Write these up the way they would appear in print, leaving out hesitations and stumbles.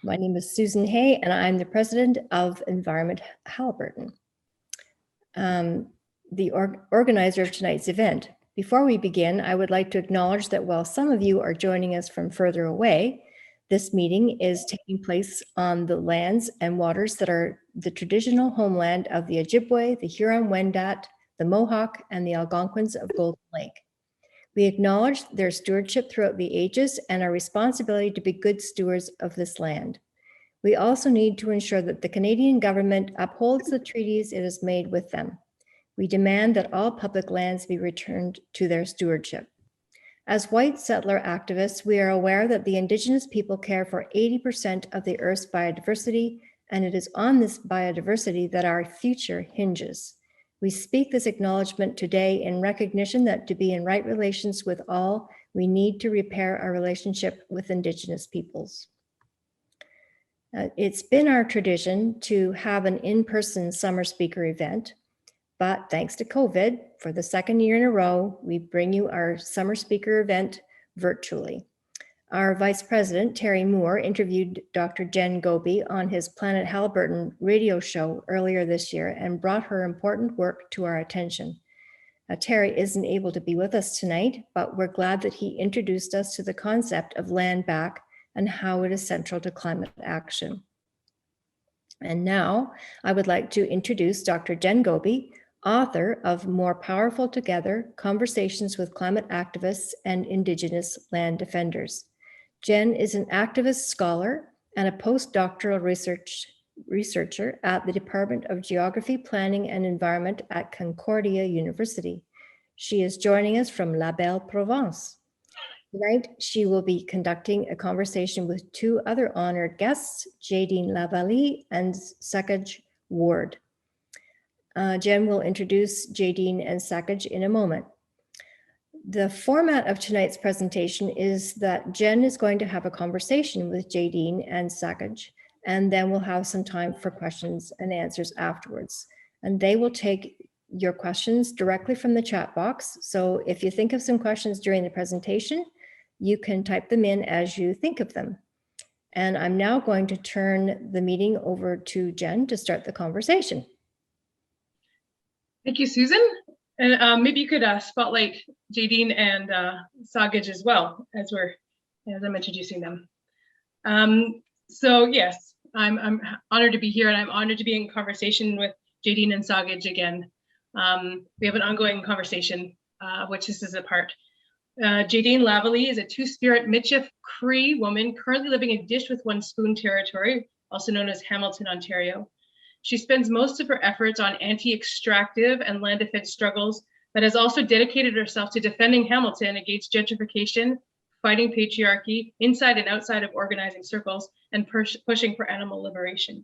My name is Susan Hay, and I'm the president of Environment Haliburton, the organizer of tonight's event. Before we begin, I would like to acknowledge that while some of you are joining us from further away, this meeting is taking place on the lands and waters that are the traditional homeland of the Ojibwe, the Huron-Wendat, the Mohawk, and the Algonquins of Golden Lake. We acknowledge their stewardship throughout the ages and our responsibility to be good stewards of this land. We also need to ensure that the Canadian government upholds the treaties it has made with them. We demand that all public lands be returned to their stewardship. As white settler activists, we are aware that the Indigenous people care for 80% of the Earth's biodiversity, and it is on this biodiversity that our future hinges. We speak this acknowledgement today in recognition that to be in right relations with all, we need to repair our relationship with Indigenous peoples. It's been our tradition to have an in-person summer speaker event, but thanks to COVID, for the second year in a row, we bring you our summer speaker event virtually. Our Vice President, Terry Moore, interviewed Dr. Jen Gobby on his Planet Haliburton radio show earlier this year and brought her important work to our attention. Terry isn't able to be with us tonight, but we're glad that he introduced us to the concept of land back and how it is central to climate action. And now I would like to introduce Dr. Jen Gobby, author of More Powerful Together, Conversations with Climate Activists and Indigenous Land Defenders. Jen is an activist scholar and a postdoctoral researcher at the Department of Geography, Planning and Environment at Concordia University. She is joining us from La Belle Provence. Tonight, she will be conducting a conversation with two other honored guests, Jaydene Lavallie and Sakej Ward. Jen will introduce Jaydene and Sakej in a moment. The format of tonight's presentation is that Jen is going to have a conversation with Jaydene and Sakej, and then we'll have some time for questions and answers afterwards. And they will take your questions directly from the chat box. So if you think of some questions during the presentation, you can type them in as you think of them. And I'm now going to turn the meeting over to Jen to start the conversation. Thank you, Susan. And maybe you could spotlight Jaydene and Sakej as well as I'm introducing them. So yes, I'm honored to be here, and I'm honored to be in conversation with Jaydene and Sakej again. We have an ongoing conversation, which this is a part. Jaydene Lavallie is a Two-Spirit Michif Cree woman currently living in Dish with One Spoon territory, also known as Hamilton, Ontario. She spends most of her efforts on anti-extractive and land defense struggles, but has also dedicated herself to defending Hamilton against gentrification, fighting patriarchy inside and outside of organizing circles, and pushing for animal liberation.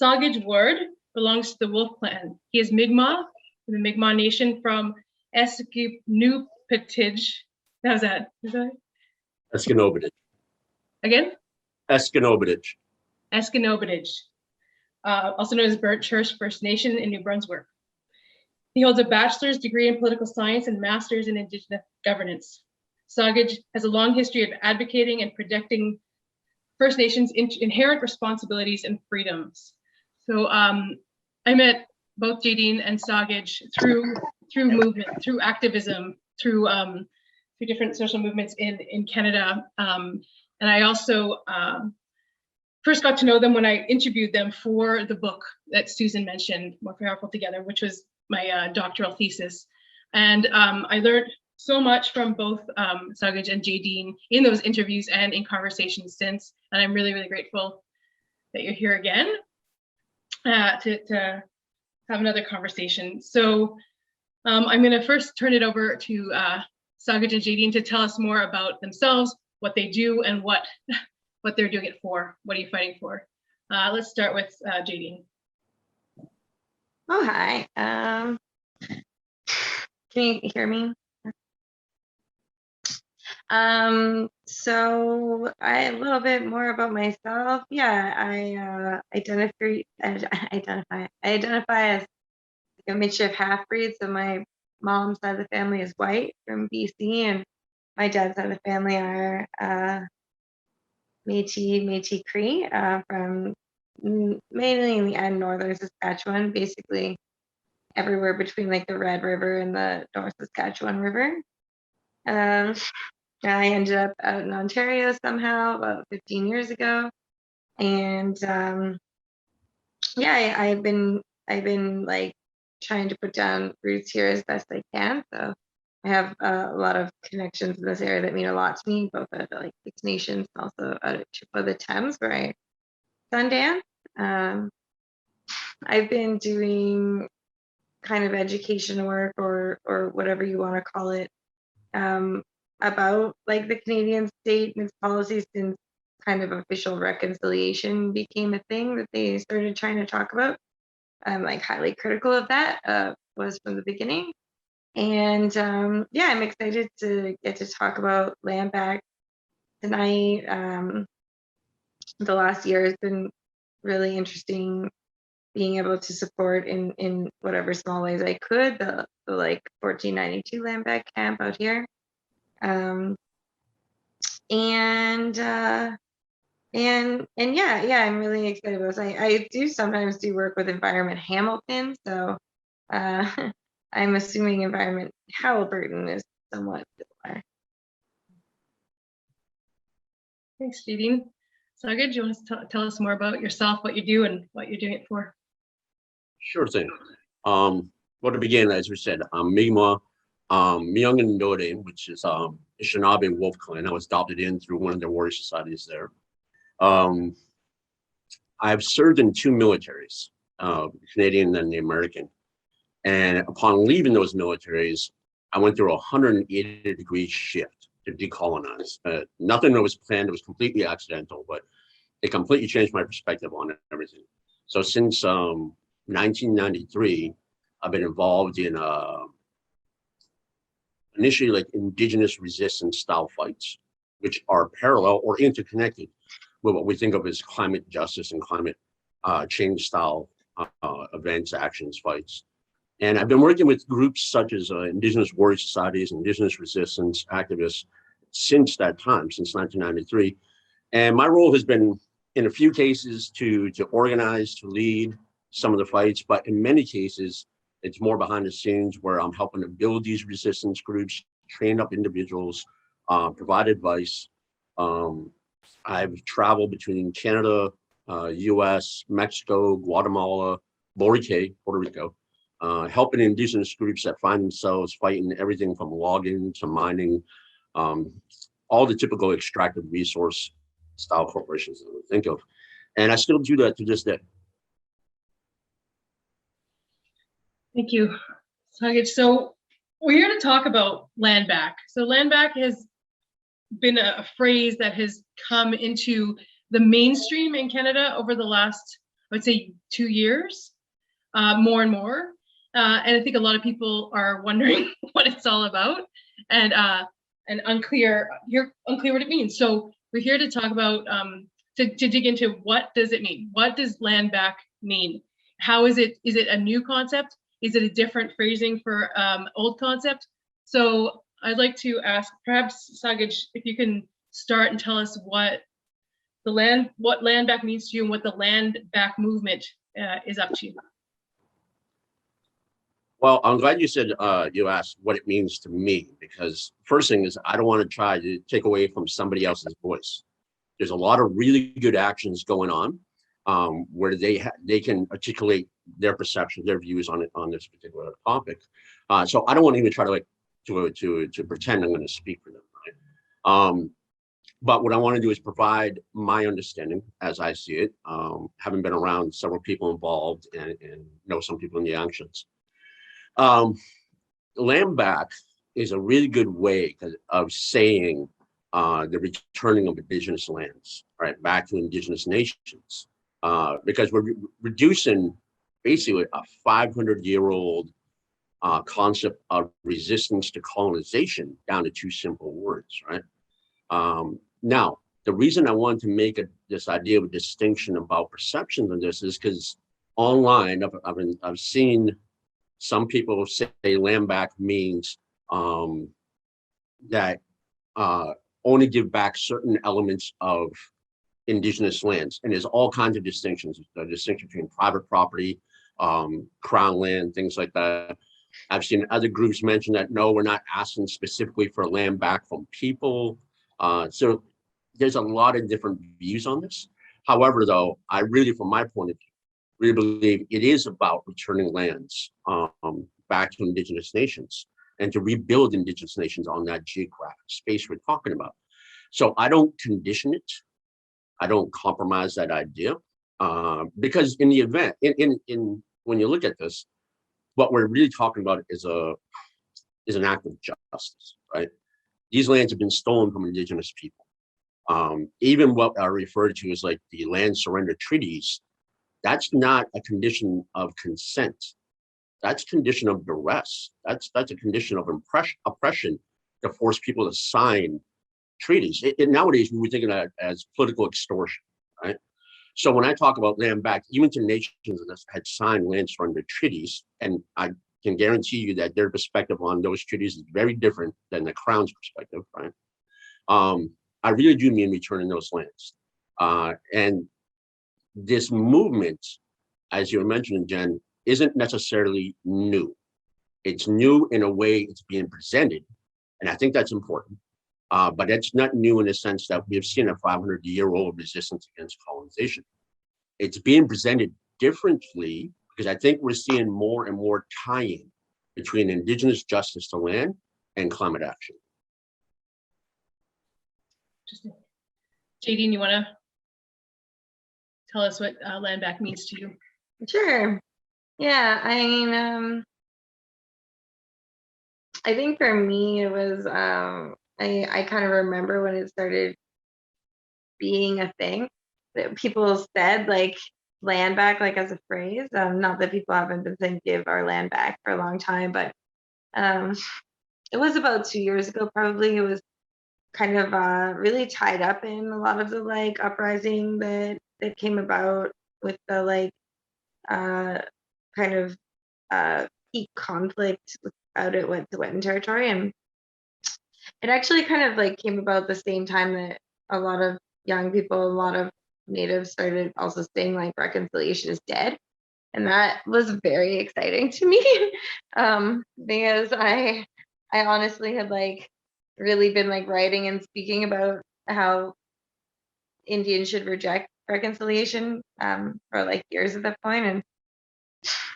Sakej Ward belongs to the Wolf Clan. He is Mi'kmaq, the Mi'kmaq Nation from Esquimnupitij. How's that? Is that Esquimnupitij. Again? Esquimnupitij. Esquimnupitij. Also known as Burnt Church First Nation in New Brunswick. He holds a bachelor's degree in political science and master's in Indigenous governance. Sakej has a long history of advocating and protecting First Nations inherent responsibilities and freedoms. So I met both Jaydene and Sakej through movement, through activism, through different social movements in Canada. And I also first got to know them when I interviewed them for the book that Susan mentioned, More Powerful Together, which was my doctoral thesis. And I learned so much from both Sakej and Jaydene in those interviews and in conversations since. And I'm really, really grateful that you're here again to have another conversation. So I'm going to first turn it over to Sakej and Jaydene to tell us more about themselves, what they do, and what they're doing it for. What are you fighting for? Let's start with Jaydene. Oh, hi. Can you hear me? So a little bit more about myself. Yeah, I identify as a Michif half-breed. So my mom's side of the family is white from BC, and my dad's side of the family are Métis Cree from mainly in the end northern Saskatchewan, basically everywhere between like the Red River and the North Saskatchewan River. I ended up out in Ontario somehow about 15 years ago, and yeah, I've been like trying to put down roots here as best I can. So I have a lot of connections in this area that mean a lot to me, both at like Six Nations and also out at Tip of the Thames where I Sundance. I've been doing kind of education work or whatever you want to call it about like the Canadian state and its policies since kind of official reconciliation became a thing that they started trying to talk about. I'm like highly critical of that, was from the beginning. And yeah, I'm excited to get to talk about land back tonight. The last year has been really interesting, being able to support in whatever small ways I could the like 1492 land back camp out here. And yeah, I'm really excited about this. I do sometimes do work with Environment Hamilton, so I'm assuming Environment Haliburton is somewhat similar. Thanks, Jaydene. Sakej, do you want to tell us more about yourself, what you do, and what you're doing it for? Sure thing. Well, to begin, as we said, I'm Mi'kmaq, Myung and Node, which is Anishinaabe Wolf Clan. I was adopted in through one of their warrior societies there. I've served in two militaries, Canadian and the American. And upon leaving those militaries, I went through a 180-degree shift to decolonize. Nothing that was planned, it was completely accidental, but it completely changed my perspective on everything. So since 1993, I've been involved in initially like indigenous resistance style fights, which are parallel or interconnected with what we think of as climate justice and climate change style events, actions, fights. And I've been working with groups such as indigenous warrior societies, indigenous resistance activists since that time, since 1993. And my role has been, in a few cases, to organize, to lead some of the fights, but in many cases, it's more behind the scenes where I'm helping to build these resistance groups, train up individuals, provide advice. I've traveled between Canada, US, Mexico, Guatemala, Puerto Rico, helping indigenous groups that find themselves fighting everything from logging to mining, all the typical extractive resource style corporations that we think of. And I still do that to this day. Thank you, Sakej. So we're here to talk about land back. So land back has been a phrase that has come into the mainstream in Canada over the last, I would say, 2 years, more and more. And I think a lot of people are wondering what it's all about and unclear what it means. So we're here to talk about, to dig into what does it mean? What does land back mean? How is it a new concept? Is it a different phrasing for old concept? So I'd like to ask, perhaps Sakej, if you can start and tell us what land back means to you and what the land back movement is up to. Well, I'm glad you said you asked what it means to me, because first thing is I don't want to try to take away from somebody else's voice. There's a lot of really good actions going on where they can articulate their perceptions, their views on this particular topic. So I don't want to even try to to pretend I'm going to speak for them. Right? But what I want to do is provide my understanding as I see it, having been around several people involved and know some people in the actions. Land back is a really good way of saying the returning of indigenous lands, right, back to indigenous nations, because we're reducing basically a 500-year-old concept of resistance to colonization down to two simple words, right? Now, the reason I wanted to make this idea of a distinction about perceptions of this is because online I've seen some people say land back means that only give back certain elements of indigenous lands, and there's all kinds of distinctions. The distinction between private property, crown land, things like that. I've seen other groups mention that no, we're not asking specifically for land back from people. So there's a lot of different views on this. However, though, I really, from my point of view, really believe it is about returning lands back to indigenous nations and to rebuild indigenous nations on that geographic space we're talking about. So I don't condition it. I don't compromise that idea because in the event, when you look at this, what we're really talking about is an act of justice, right? These lands have been stolen from indigenous people. Even what are referred to as like the land surrender treaties, that's not a condition of consent. That's condition of duress. That's a condition of oppression to force people to sign treaties. Nowadays, we would think of that as political extortion, right? So when I talk about land back, even to nations that had signed land surrender treaties, and I can guarantee you that their perspective on those treaties is very different than the Crown's perspective, right? I really do mean returning those lands. And this movement, as you were mentioning, Jen, isn't necessarily new. It's new in a way it's being presented, and I think that's important. But it's not new in the sense that we've seen a 500-year-old resistance against colonization. It's being presented differently because I think we're seeing more and more tie-in between indigenous justice to land and climate action. Jaydene, you want to tell us what land back means to you? Sure. Yeah, I mean, I think for me it was I kind of remember when it started being a thing that people said like land back like as a phrase. Not that people haven't been saying give our land back for a long time, but it was about 2 years ago probably. It was kind of really tied up in a lot of the like uprising that came about with the like kind of peak conflict out at Wet'suwet'en territory, and it actually kind of like came about the same time that a lot of young people, a lot of natives started also saying like reconciliation is dead, and that was very exciting to me because I honestly had like really been like writing and speaking about how Indians should reject reconciliation for like years at that point, and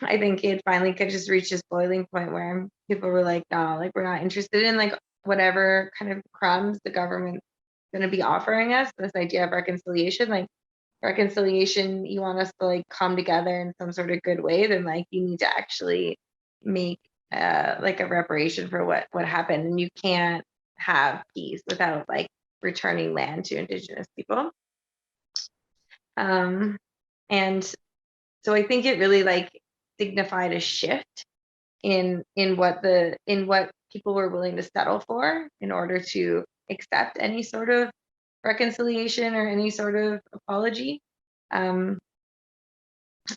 I think it finally could just reach this boiling point where people were like, no, like we're not interested in like whatever kind of crumbs the government's going to be offering us. This idea of reconciliation, like reconciliation, you want us to like come together in some sort of good way, then like you need to actually make like a reparation for what happened, and you can't have peace without like returning land to Indigenous people. And so I think it really like signified a shift in what people were willing to settle for in order to accept any sort of reconciliation or any sort of apology. And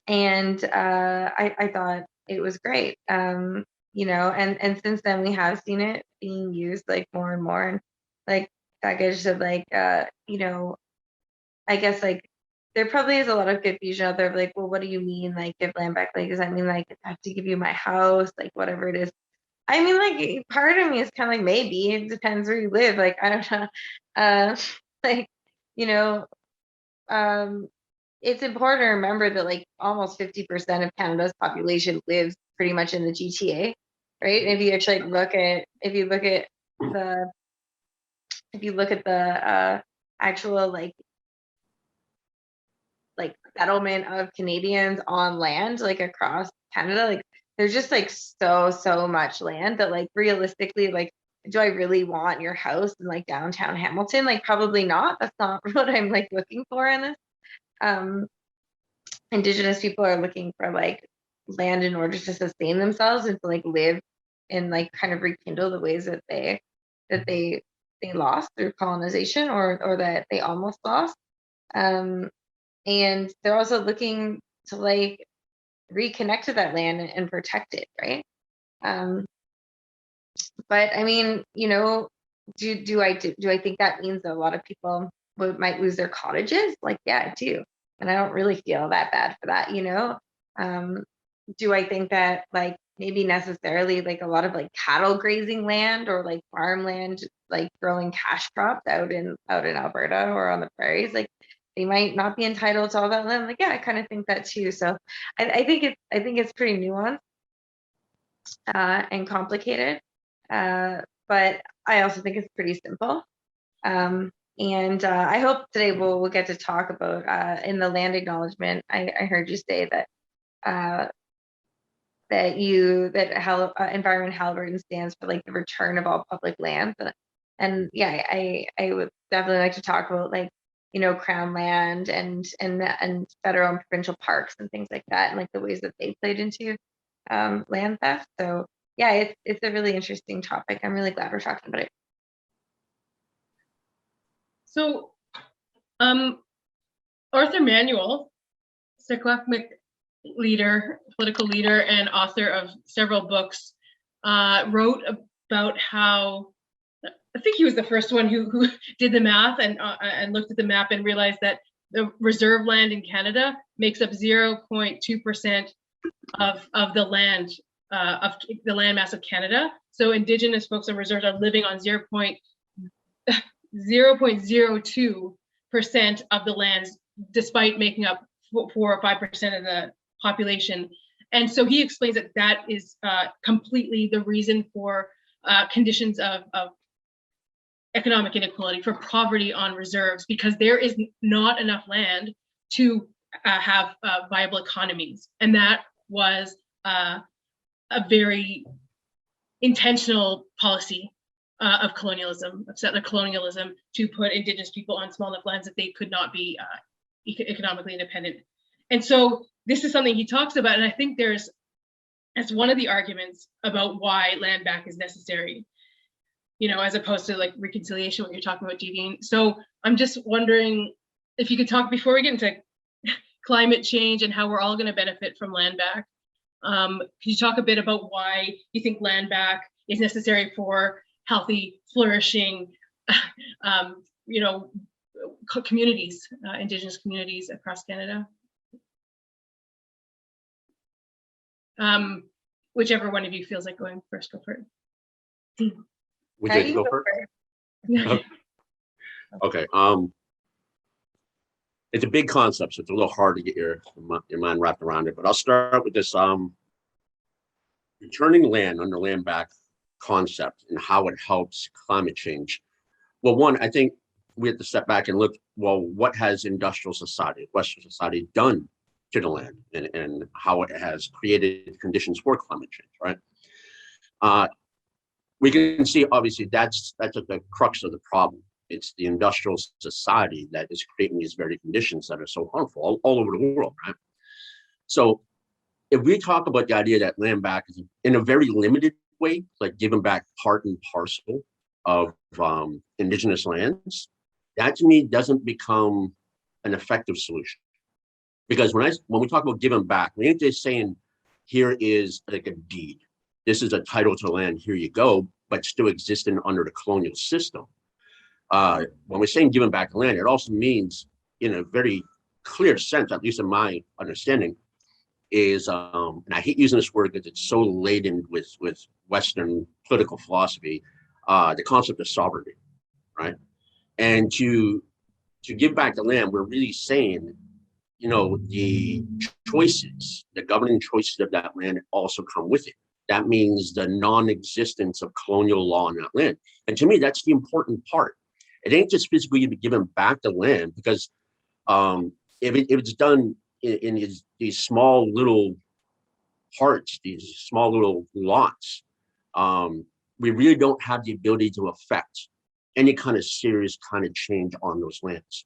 I thought it was great. You know, and since then we have seen it being used like more and more. And like Sakej said, like you know, I guess like there probably is a lot of confusion out there of like, well, what do you mean like give land back? Like, does that mean like I have to give you my house, like whatever it is? I mean, like part of me is kind of like maybe it depends where you live. Like I don't know, like you know, it's important to remember that like almost 50% of Canada's population lives pretty much in the GTA, right? And if you actually look at the actual like settlement of Canadians on land like across Canada, like there's just like so much land that like realistically, like do I really want your house in like downtown Hamilton? Like probably not. That's not what I'm like looking for in this. Indigenous people are looking for like land in order to sustain themselves and to like live and like kind of rekindle the ways that they lost through colonization or that they almost lost. And they're also looking to like reconnect to that land and protect it, right? But I mean, you know, do I think that means that a lot of people might lose their cottages. Like, yeah, I do. And I don't really feel that bad for that, you know? Do I think that like maybe necessarily like a lot of like cattle grazing land or like farmland, like growing cash crops out in Alberta or on the prairies, like they might not be entitled to all that land? Like, yeah, I kind of think that too. So I think it's pretty nuanced and complicated. But I also think it's pretty simple. And I hope today we'll get to talk about in the land acknowledgement. I heard you say that Environment Haliburton stands for like the return of all public lands. And yeah, I would definitely like to talk about like, you know, Crown land and federal and provincial parks and things like that, and like the ways that they played into land theft. So yeah, it's a really interesting topic. I'm really glad we're talking about it. So, Arthur Manuel, Secwepemc leader, political leader, and author of several books, wrote about how, I think he was the first one who did the math and looked at the map and realized that the reserve land in Canada makes up 0.2% of the land of the landmass of Canada. So Indigenous folks and reserves are living on 0.02% of the lands, despite making up 4 or 5% of the population. And so he explains that that is completely the reason for conditions of economic inequality, for poverty on reserves, because there is not enough land to have viable economies. And that was a very intentional policy of colonialism, of settler colonialism, to put Indigenous people on small enough lands that they could not be economically independent. And so this is something he talks about, and I think that's one of the arguments about why land back is necessary, you know, as opposed to like reconciliation, what you're talking about, Jaydene. So I'm just wondering if you could talk, before we get into climate change and how we're all going to benefit from land back, could you talk a bit about why you think land back is necessary for healthy, flourishing, you know, communities, Indigenous communities across Canada? Whichever one of you feels like going first, go for it. Would you like to go first? Okay. It's a big concept, so it's a little hard to get your mind wrapped around it. But I'll start with this returning land under land back concept and how it helps climate change. Well, one, I think we have to step back and look, well, what has industrial society, Western society done to the land, and how it has created conditions for climate change, right? We can see, obviously, that's at the crux of the problem. It's the industrial society that is creating these very conditions that are so harmful all over the world, right? So if we talk about the idea that land back is in a very limited way, like giving back part and parcel of Indigenous lands, that to me doesn't become an effective solution. Because when we talk about giving back, we ain't just saying, here is like a deed. This is a title to land, here you go, but still existing under the colonial system. When we're saying giving back land, it also means, in a very clear sense, at least in my understanding, is, and I hate using this word because it's so laden with Western political philosophy, the concept of sovereignty, right? And to give back the land, we're really saying, you know, the choices, the governing choices of that land also come with it. That means the non-existence of colonial law on that land. And to me, that's the important part. It ain't just physically giving back the land, because if it's done in these small little parts, these small little lots, we really don't have the ability to affect any kind of serious kind of change on those lands.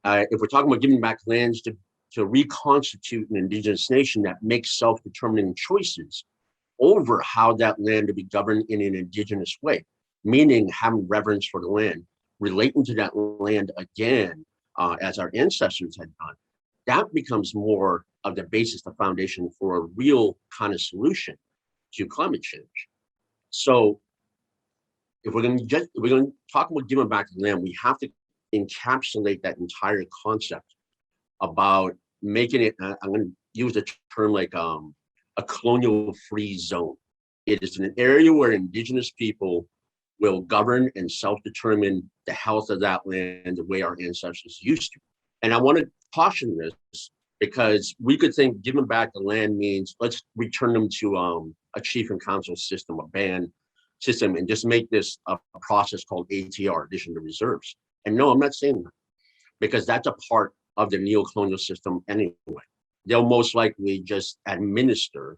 If we're talking about giving back lands to reconstitute an Indigenous nation that makes self-determining choices over how that land to be governed in an Indigenous way, meaning having reverence for the land, relating to that land again, as our ancestors had done, that becomes more of the basis, the foundation for a real kind of solution to climate change. So if we're going to talk about giving back the land, we have to encapsulate that entire concept about making it, I'm going to use the term like a colonial free zone. It is an area where indigenous people will govern and self-determine the health of that land the way our ancestors used to. And I want to caution this because we could think giving back the land means let's return them to a chief and council system, a band system, and just make this a process called ATR, addition to reserves. And no, I'm not saying that because that's a part of the neo-colonial system anyway. They'll most likely just administer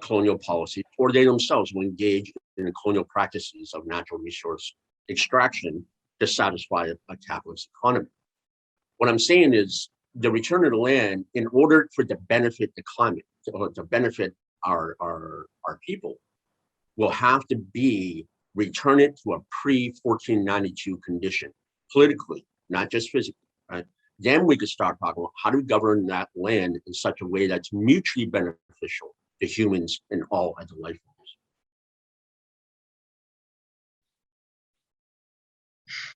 colonial policy, or they themselves will engage in the colonial practices of natural resource extraction to satisfy a capitalist economy. What I'm saying is the return of the land, in order for to benefit the climate, to benefit our people, will have to be return it to a pre-1492 condition, politically, not just physically, right? Then we could start talking about how do we govern that land in such a way that's mutually beneficial to humans and all other life forms.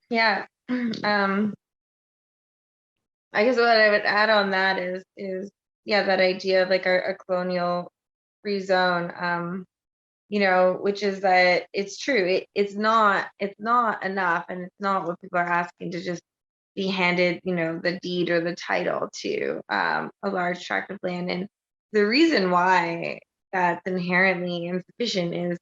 Yeah. I guess what I would add on that is yeah, that idea of like a colonial free zone, you know, which is that it's true. It's not enough, and it's not what people are asking to just be handed, you know, the deed or the title to a large tract of land. And the reason why that's inherently insufficient is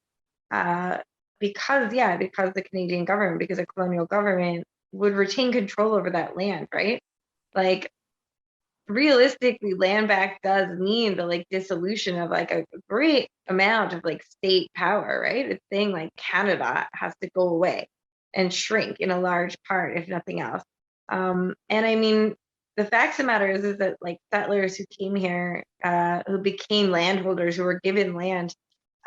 because the Canadian government, because a colonial government would retain control over that land, right? Like realistically, land back does mean the like dissolution of like a great amount of like state power, right? It's saying like Canada has to go away and shrink in a large part, if nothing else. And I mean, the facts of the matter is that like settlers who came here, who became landholders, who were given land,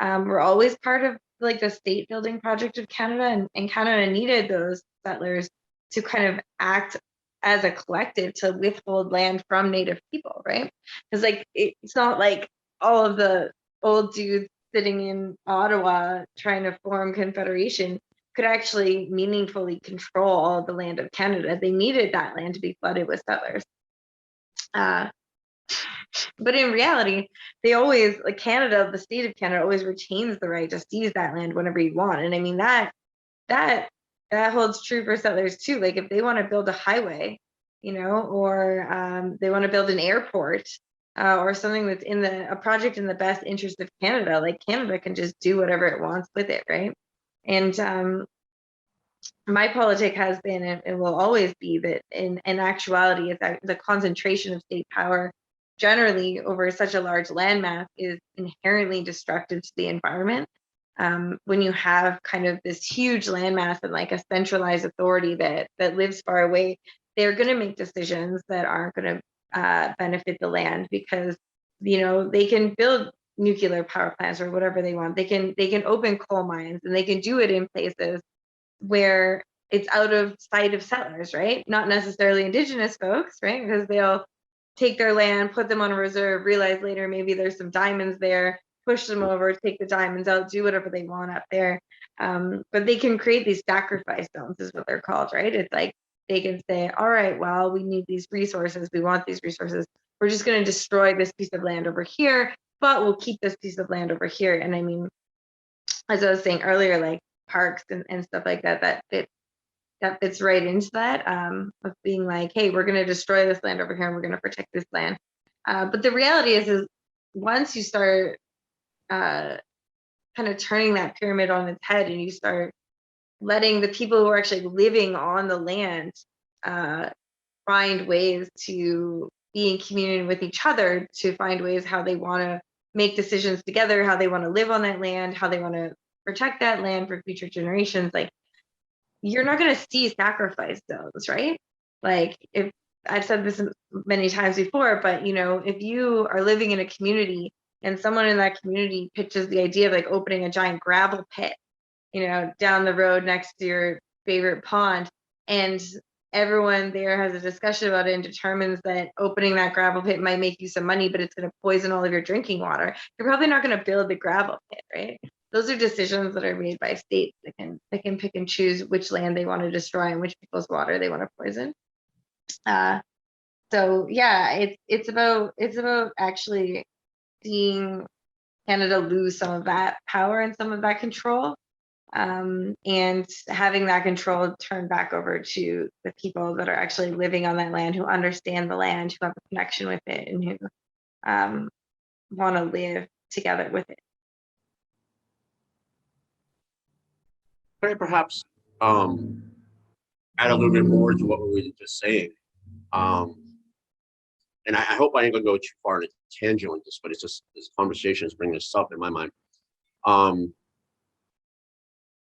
were always part of like the state building project of Canada, and Canada needed those settlers to kind of act as a collective to withhold land from Native people, right? Because like it's not like all of the old dudes sitting in Ottawa trying to form confederation could actually meaningfully control all of the land of Canada. They needed that land to be flooded with settlers. But in reality, they always, like Canada, the state of Canada always retains the right to seize that land whenever you want. And I mean, that holds true for settlers too. Like if they want to build a highway, you know, or they want to build an airport or something that's in a project in the best interest of Canada, like Canada can just do whatever it wants with it, right? And my politic has been and will always be that in actuality, is that the concentration of state power generally over such a large landmass is inherently destructive to the environment. When you have kind of this huge landmass and like a centralized authority that lives far away, they're going to make decisions that aren't going to benefit the land, because you know they can build nuclear power plants or whatever they want. They can open coal mines, and they can do it in places where it's out of sight of settlers, right? Not necessarily Indigenous folks, right? Because they'll take their land, put them on a reserve, realize later maybe there's some diamonds there, push them over, take the diamonds out, do whatever they want up there. But they can create these sacrifice zones, is what they're called, right? It's like they can say, all right, well, we need these resources, we want these resources. We're just going to destroy this piece of land over here, but we'll keep this piece of land over here. And I mean, as I was saying earlier, like parks and stuff like that fits right into that, of being like, hey, we're going to destroy this land over here and we're going to protect this land. But the reality is once you start kind of turning that pyramid on its head, and you start letting the people who are actually living on the land find ways to be in communion with each other, to find ways how they want to make decisions together, how they want to live on that land, how they want to protect that land for future generations, like you're not going to see sacrifice zones, right? Like if I've said this many times before, but you know, if you are living in a community and someone in that community pitches the idea of like opening a giant gravel pit, you know, down the road next to your favorite pond, and everyone there has a discussion about it and determines that opening that gravel pit might make you some money, but it's going to poison all of your drinking water, you're probably not going to build the gravel pit, right? those are decisions that are made by states that can pick and choose which land they want to destroy and which people's water they want to poison. So yeah, it's about actually seeing Canada lose some of that power and some of that control, and having that control turned back over to the people that are actually living on that land, who understand the land, who have a connection with it, and who want to live together with it. Could I perhaps add a little bit more to what we were just saying? And I hope I ain't gonna go too far in a tangent with this, but it's just this conversation is bringing this up in my mind. When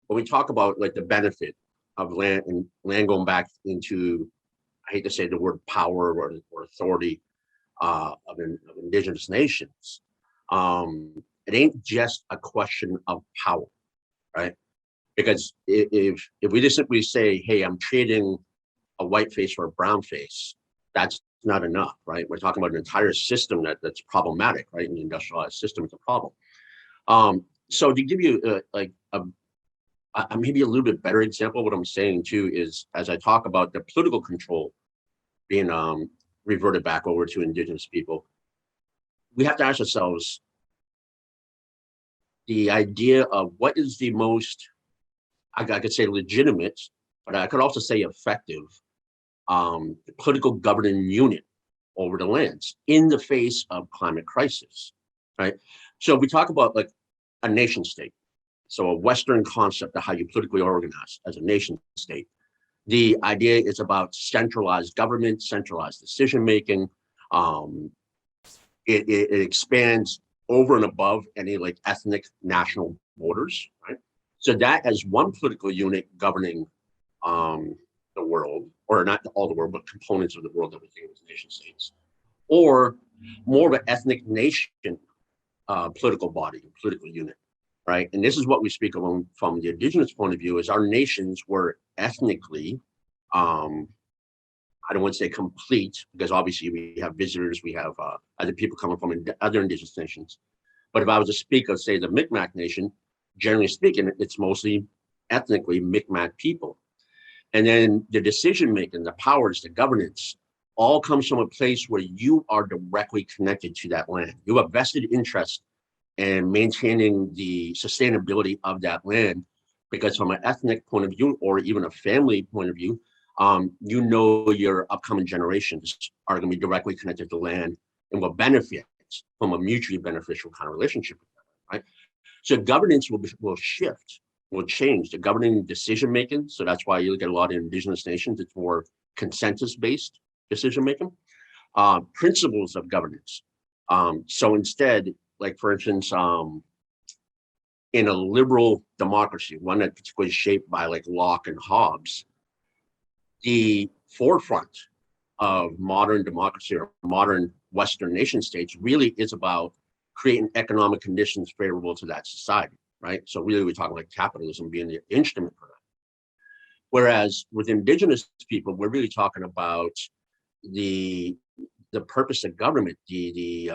we talk about like the benefit of land and land going back into, I hate to say the word power or authority of indigenous nations, it ain't just a question of power, right? Because if we just simply say, hey, I'm trading a white face for a brown face, that's not enough, right? We're talking about an entire system that's problematic, right? And the industrialized system is a problem. So to give you maybe a little bit better example, what I'm saying too is, as I talk about the political control being reverted back over to indigenous people, we have to ask ourselves the idea of what is the most, I could say legitimate, but I could also say effective political governing unit over the lands in the face of climate crisis, right? So we talk about like a nation state. So a Western concept of how you politically organize as a nation state. The idea is about centralized government, centralized decision-making. It expands over and above any like ethnic national borders, right? So that as one political unit governing the world, or not all the world, but components of the world that we think of as nation states, or more of an ethnic nation political body, political unit, right? And this is what we speak of from the indigenous point of view, is our nations were ethnically, I don't want to say complete, because obviously we have visitors, we have other people coming from other indigenous nations. But if I was to speak of, say, the Mi'kmaq Nation, generally speaking, it's mostly ethnically Mi'kmaq people. And then the decision-making, the powers, the governance, all comes from a place where you are directly connected to that land. You have vested interest in maintaining the sustainability of that land, because from an ethnic point of view, or even a family point of view, you know your upcoming generations are going to be directly connected to land and will benefit from a mutually beneficial kind of relationship, right? So governance will shift, will change the governing decision making. So that's why you look at a lot of indigenous nations, it's more consensus-based decision making. Principles of governance. So instead, like for instance, in a liberal democracy, one that's particularly shaped by like Locke and Hobbes, the forefront of modern democracy or modern Western nation states really is about creating economic conditions favorable to that society, right? So really we're talking like capitalism being the instrument for that. Whereas with indigenous people, we're really talking about the purpose of government, the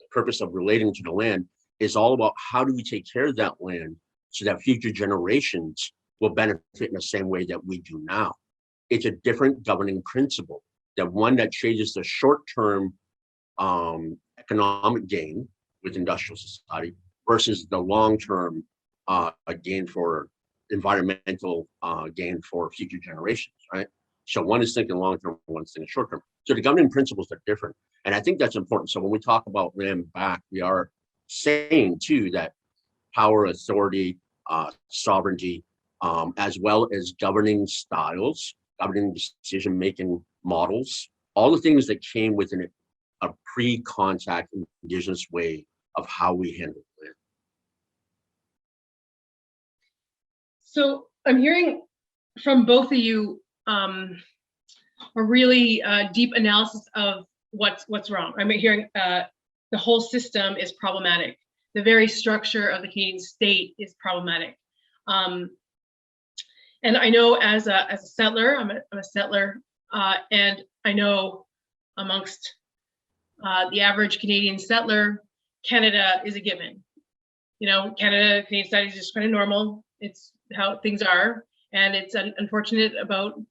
purpose of relating to the land is all about how do we take care of that land so that future generations will benefit in the same way that we do now. It's a different governing principle, that one that changes the short-term economic gain with industrial society versus the long-term gain for environmental gain for future generations, right? So one is thinking long-term, one is thinking short-term. So the governing principles are different. And I think that's important. So when we talk about land back, we are saying too that power, authority, sovereignty, as well as governing styles, governing decision-making models, all the things that came within a pre-contact indigenous way of how we handle land. So I'm hearing from both of you a really deep analysis of what's wrong. I'm hearing the whole system is problematic. The very structure of the Canadian state is problematic. And I know as a settler, I'm a settler, and I know amongst the average Canadian settler, Canada is a given. Canada, Canadian society is just kind of normal. It's how things are, and it's unfortunate about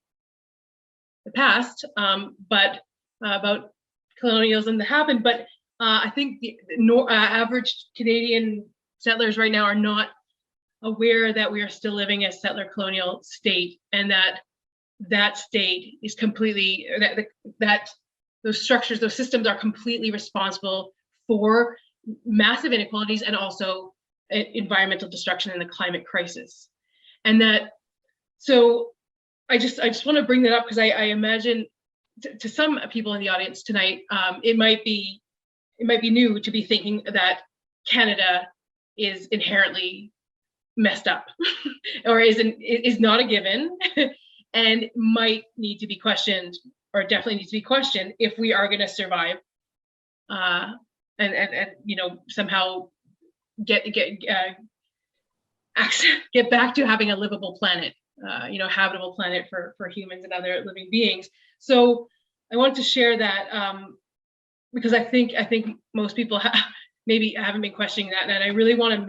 the past, but about colonialism that happened. But I think the average Canadian settlers right now are not aware that we are still living as settler colonial state, and that state is completely, that those structures, those systems are completely responsible for massive inequalities and also environmental destruction and the climate crisis. And so I just want to bring that up because I imagine to some people in the audience tonight, it might be new to be thinking that Canada is inherently messed up or is not a given and might need to be questioned, or definitely needs to be questioned, if we are going to survive and somehow get back to having a livable planet, habitable planet for humans and other living beings. So I wanted to share that because I think most people maybe haven't been questioning that, and I really want to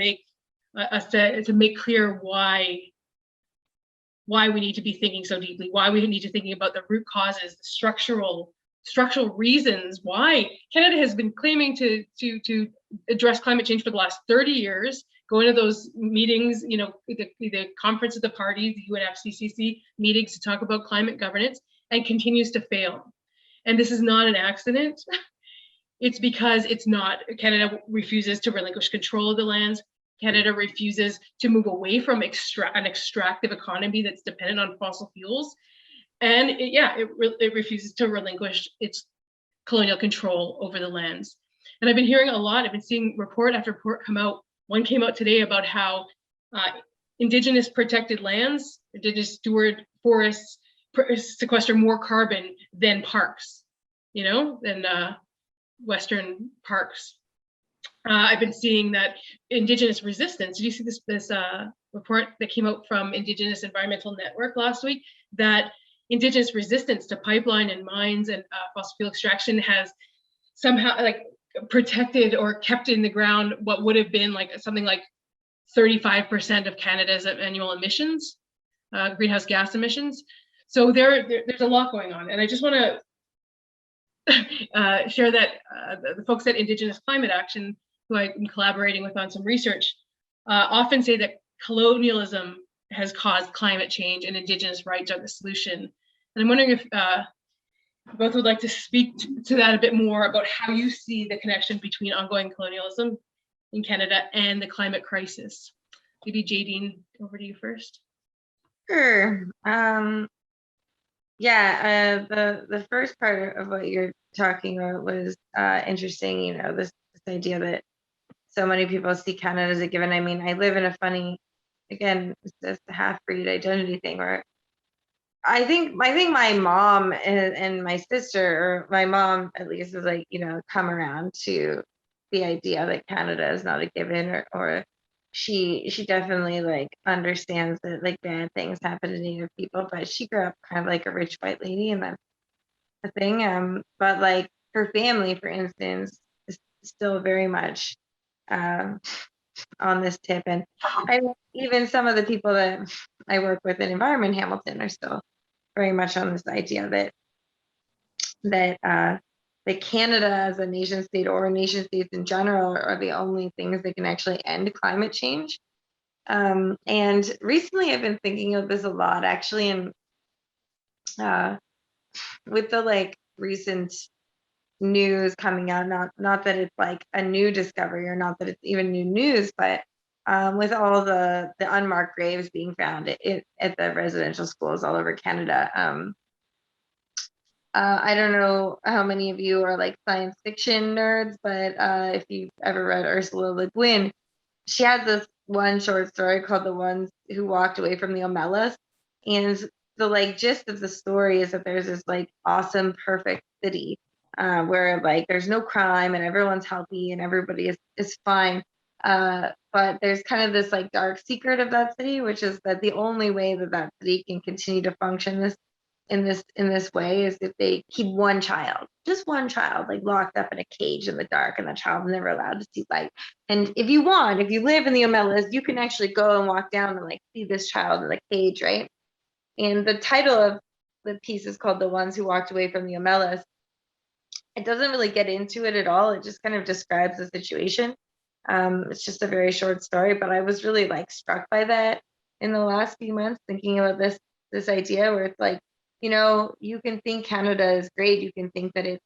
make clear why we need to be thinking so deeply, why we need to thinking about the root causes, the structural reasons why Canada has been claiming to address climate change for the last 30 years, going to those meetings, the conference of the parties, the UNFCCC meetings to talk about climate governance, and continues to fail. And this is not an accident. It's because Canada refuses to relinquish control of the lands. Canada refuses to move away from an extractive economy that's dependent on fossil fuels. And it refuses to relinquish its colonial control over the lands. And I've been hearing a lot, I've been seeing report after report come out. One came out today about how Indigenous protected lands, Indigenous steward forests sequester more carbon than parks, than Western parks. I've been seeing that Indigenous resistance. Did you see this report that came out from Indigenous Environmental Network last week, that Indigenous resistance to pipeline and mines and fossil fuel extraction has somehow protected or kept in the ground what would have been something like 35% of Canada's annual emissions, greenhouse gas emissions. So there's a lot going on, and I just want to share that the folks at Indigenous Climate Action, who I'm collaborating with on some research, often say that colonialism has caused climate change and Indigenous rights are the solution. And I'm wondering if both would like to speak to that a bit more, about how you see the connection between ongoing colonialism in Canada and the climate crisis. Maybe Jaydene, over to you first. Sure. The first part of what you're talking about was interesting. This idea that so many people see Canada as a given. I mean, I live in a funny, again, it's just a half-breed identity thing, where I think my mom and my sister, or my mom at least, is come around to the idea that Canada is not a given, or she definitely understands that bad things happen to Native people, but she grew up kind of like a rich white lady, and that's the thing. But her family, for instance, is still very much on this tip, and even some of the people that I work with in Environment Hamilton are still very much on this idea that Canada as a nation state, or nation states in general, are the only things that can actually end climate change. And recently I've been thinking of this a lot, actually, and with the recent news coming out, not that it's a new discovery, or not that it's even new news, but with all the unmarked graves being found at the residential schools all over Canada. I don't know how many of you are science fiction nerds, but if you've ever read Ursula Le Guin, she has this one short story called The Ones Who Walked Away from the Omelas. And the gist of the story is that there's this awesome, perfect city where there's no crime and everyone's healthy and everybody is fine. But there's kind of this dark secret of that city, which is that the only way that city can continue to function this way is if they keep one child, just one child, like locked up in a cage in the dark, and the child is never allowed to see light. And if you live in the Omelas, you can actually go and walk down and like see this child in the cage, right? And the title of the piece is called "The Ones Who Walked Away from the Omelas." It doesn't really get into it at all. It just kind of describes the situation. It's just a very short story, but I was really like struck by that in the last few months, thinking about this idea where it's like, you can think Canada is great. You can think that it's,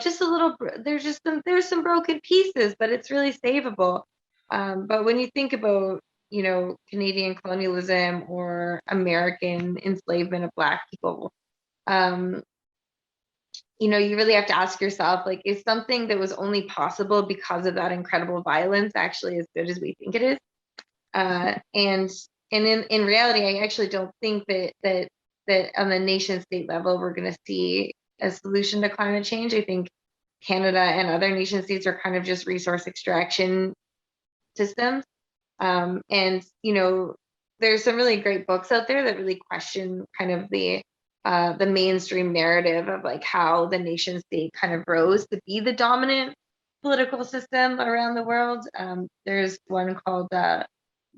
just a little, there's some broken pieces, but it's really savable. But when you think about, Canadian colonialism or American enslavement of Black people, you really have to ask yourself, like, is something that was only possible because of that incredible violence actually as good as we think it is? And in reality, I actually don't think that on the nation state level, we're going to see a solution to climate change. I think Canada and other nation states are kind of just resource extraction systems. And, there's some really great books out there that really question kind of the mainstream narrative of like how the nation state kind of rose to be the dominant political system around the world. There's one called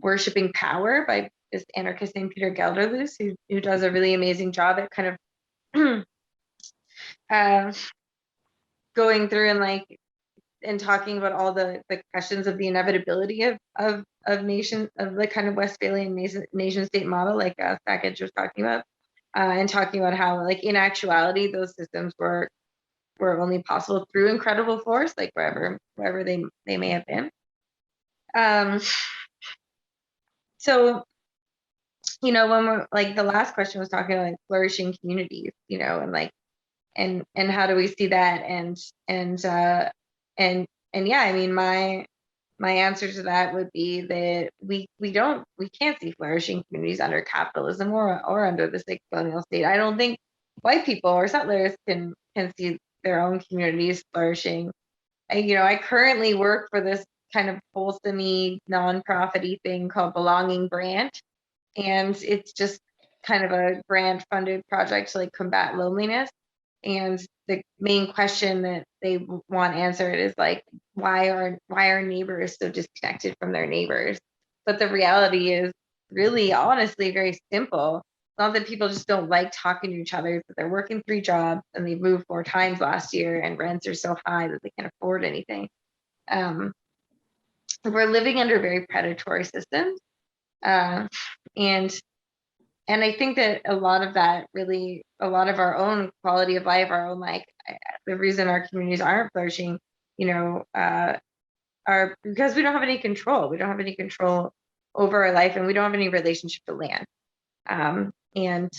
Worshipping Power by this anarchist named Peter Gelderloos, who does a really amazing job at kind of going through and talking about all the questions of the inevitability of the kind of Westphalian nation state model, like Sakej was talking about, and talking about how, like, in actuality, those systems were only possible through incredible force, like wherever they may have been. So, when we're like, the last question was talking about like flourishing communities, and like, and how do we see that? And yeah, I mean, my answer to that would be that we can't see flourishing communities under capitalism or under this like colonial state. I don't think white people or settlers can see their own communities flourishing. I currently work for this kind of wholesome-y, non-profit-y thing called Belonging Grant, and it's just kind of a grant-funded project to like combat loneliness. And the main question that they want answered is like, why are neighbors so disconnected from their neighbors? But the reality is really, honestly, very simple. It's not that people just don't like talking to each other, but they're working 3 jobs and they've moved 4 times last year, and rents are so high that they can't afford anything. We're living under very predatory systems, and I think that a lot of our own quality of life, our own, like, the reason our communities aren't flourishing, are because we don't have any control. We don't have any control over our life, and we don't have any relationship to land. And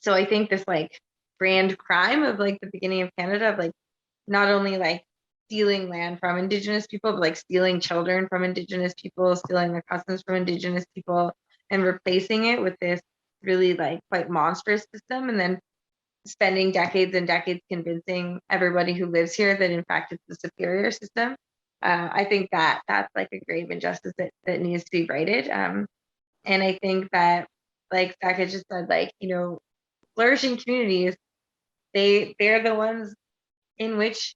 so I think this like grand crime of like the beginning of Canada, of like not only like stealing land from Indigenous people, but like stealing children from Indigenous people, stealing their customs from Indigenous people, and replacing it with this really like quite monstrous system, and then spending decades and decades convincing everybody who lives here that in fact it's the superior system. I think that that's like a grave injustice that needs to be righted. And I think that, like Sakej just said, like, flourishing communities, they're the ones in which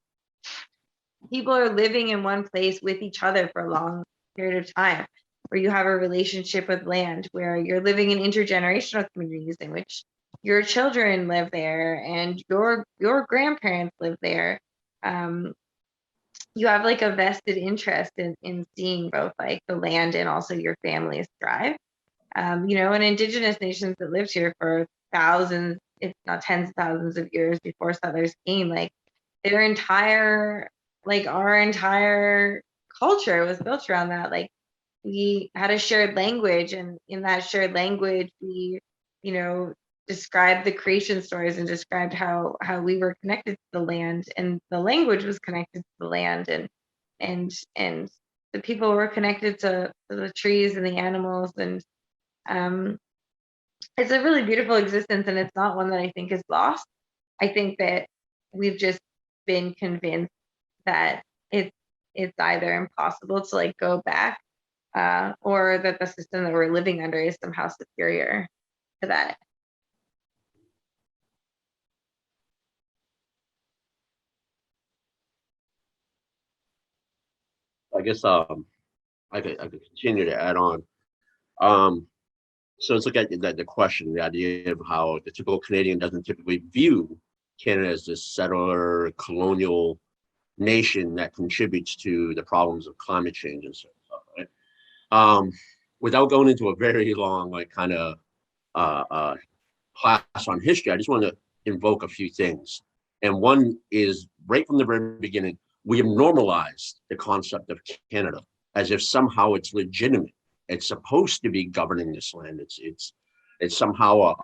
people are living in one place with each other for a long period of time, where you have a relationship with land, where you're living in intergenerational communities in which your children live there and your grandparents live there. You have like a vested interest in seeing both like the land and also your families thrive. And Indigenous nations that lived here for thousands, if not tens of thousands of years before settlers came, like our entire culture was built around that. Like, we had a shared language, and in that shared language, we, described the creation stories and described how we were connected to the land, and the language was connected to the land, and the people were connected to the trees and the animals, and it's a really beautiful existence, and it's not one that I think is lost. I think that we've just been convinced that it's either impossible to like go back, or that the system that we're living under is somehow superior to that. I guess I could continue to add on. So let's look at the question, the idea of how the typical Canadian doesn't typically view Canada as this settler colonial nation that contributes to the problems of climate change and stuff, right? Without going into a very long, like kind of class on history, I just want to invoke a few things. And one is right from the very beginning, we have normalized the concept of Canada as if somehow it's legitimate. It's supposed to be governing this land. It's somehow